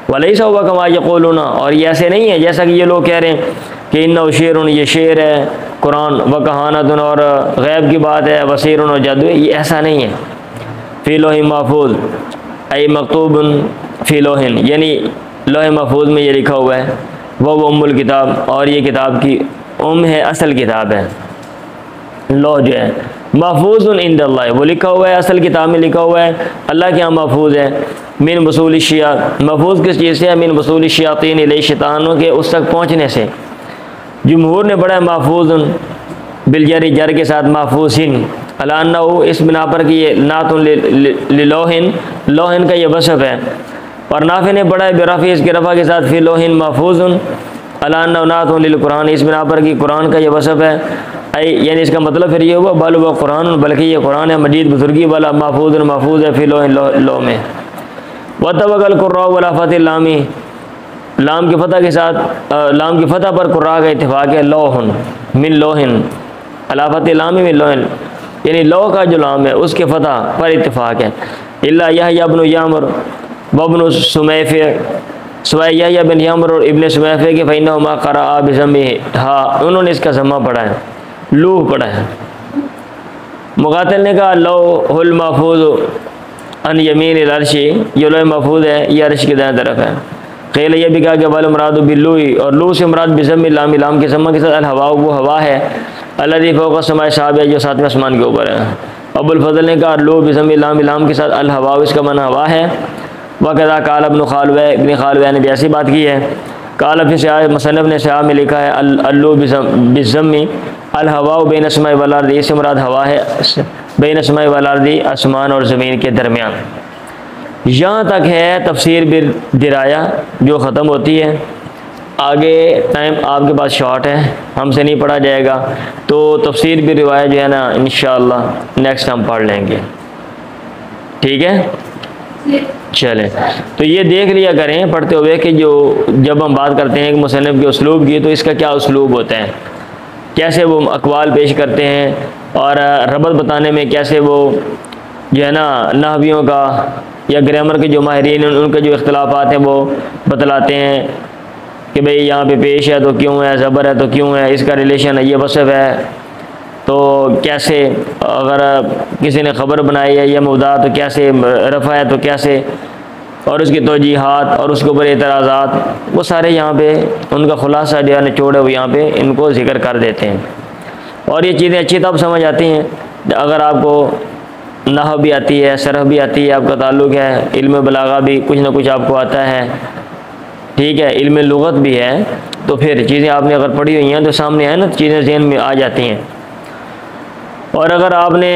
Speaker 1: ولیس ہوا کما یقولون، اور یہ ایسے نہیں ہے جیسا کہ یہ لوگ کہہ رہے ہیں کہ انہ شعر، یہ شعر ہے قرآن، و کہانت، اور غیب کی بات ہے، وسیر اور جادو، یہ ایسا نہیں ہے۔ فی لوح محفوظ، ای مکتوب فی لوح، یعنی لوح محفوظ میں یہ لکھا ہوا ہے، وہ ام الکتاب، اور یہ کتاب کی ام ہے، اصل کتاب ہے، لوح جو ہے محفوظ عند اللہ، وہ لکھا ہوا ہے، اصل کتاب میں لکھا ہوا ہے، اللہ کے یہاں محفوظ ہے۔ من وصول الشیاطین، محفوظ کس چیز سے ہے؟ من وصول الشیاطین الی، شیطانوں کے اس تک پہنچنے سے۔ جمہور نے پڑھا ہے محفوظ بالجر، جر کے ساتھ محفوظ، علی انہ، اس بنا پر کہ یہ نعت للوح، لوح کا یہ وصف ہے، اور نافع نے پڑھا ہے برفع، اس کے رفع کے ساتھ، فی لوح محفوظ، علی انہ نعت للقرآن، اس بنا پر کہ قرآن کا یہ وصف ہے، یعنی اس کا مطلب پھر یہ ہوا بل وہ قرآن، بلکہ یہ قرآن ہے مجید، بزرگی والا، محفوظ، محفوظ ہے، فی لوح میں۔ وتوکل قراء ولا فتح لامی، لام کی فتح کے ساتھ، لام کی فتح پر قراء کا اتفاق ہے، لوح من لوح، علی فتح لامی من لوح، یعنی لوح کا جو لام ہے اس کے فتح پر اتفاق ہے۔ الا یحییٰ ابن یعمر وابن سمیفہ، سوائے یحییٰ بن یعمر اور ابن سمیفہ کے، فإنہما قرأ بضمہا، انہوں نے اس کا ضمہ پڑھا ہے، لوح پڑھا ہے۔ مقاتل نے کہا لوح المحفوظ ان یمین العرش، یہ لوح محفوظ ہے، یہ عرش کی دائیں طرف ہے۔ قیل یہ بھی کہا کہ والمراد باللوی، اور لو سے مراد بضم اللام، لام کے ضمہ کے ساتھ الہوا، وہ ہوا ہے، الذی فوق السماء السابع، جو ساتویں آسمان کے اوپر ہے۔ ابو الفضل نے کہا لو بضم اللام، لام کے ساتھ الہوا، اس کا معنی ہوا ہے۔ وکذا قال ابن خالوہ، ابن خالوہ نے بھی ایسی بات کی ہے۔ قال فی سیاہ، مصنف نے سیاہ میں لکھا ہے اللو بالضم الہوا بین السماء والارض، اس سے مراد ہوا ہے بین السماء والارض، آسمان اور زمین کے درمیان۔ یہاں تک ہے تفسیر بالدرایا جو ختم ہوتی ہے۔ آگے ٹائم آپ کے پاس شارٹ ہے، ہم سے نہیں پڑھا جائے گا، تو تفسیر بالروایا جو ہے نا انشاءاللہ نیکسٹ ہم پڑھ لیں گے، ٹھیک ہے؟ چلیں، تو یہ دیکھ لیا کریں پڑھتے ہوئے کہ جو جب ہم بات کرتے ہیں کہ مصنف کے اسلوب کی، تو اس کا کیا اسلوب ہوتا ہے، کیسے وہ اقوال پیش کرتے ہیں، اور ربط بتانے میں کیسے وہ جو ہے نا نحویوں کا یا گرامر کے جو ماہرین ہیں ان کے جو اختلافات ہیں وہ بتلاتے ہیں کہ بھئی یہاں پہ پیش ہے تو کیوں ہے، زبر ہے تو کیوں ہے، اس کا ریلیشن ہے، یہ وصف ہے تو کیسے، اگر کسی نے خبر بنائی ہے یا مبتدا تو کیسے، رفع ہے تو کیسے، اور اس کی توجیحات اور اس کے اوپر اعتراضات، وہ سارے یہاں پہ ان کا خلاصہ جو ہے نچوڑ ہے وہ یہاں پہ ان کو ذکر کر دیتے ہیں۔ اور یہ چیزیں اچھی تب سمجھ آتی ہیں اگر آپ کو نحو بھی آتی ہے، صرف بھی آتی ہے، آپ کا تعلق ہے، علم بلاغہ بھی کچھ نہ کچھ آپ کو آتا ہے، ٹھیک ہے، علم لغت بھی ہے، تو پھر چیزیں آپ نے اگر پڑھی ہوئی ہیں تو سامنے آئے نا چیزیں ذہن میں آ جاتی ہیں۔ اور اگر آپ نے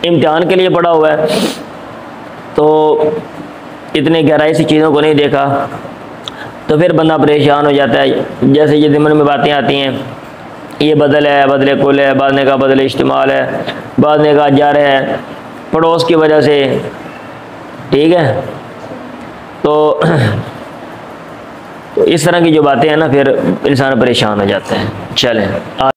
Speaker 1: امتحان کے لیے پڑھا ہوا ہے تو اتنے گہرائی سے چیزوں کو نہیں دیکھا تو پھر بندہ پریشان ہو جاتا ہے۔ جیسے یہ ضمن میں باتیں آتی ہیں، یہ بدل ہے، بدل کل ہے، بعد نے کہا بدل اشتمال ہے، بعد نے کہا جر ہے، پڑوس کی وجہ سے، ٹھیک ہے، تو اس طرح کی جو باتیں ہیں نا پھر انسان پریشان ہو جاتا ہے۔ چلیں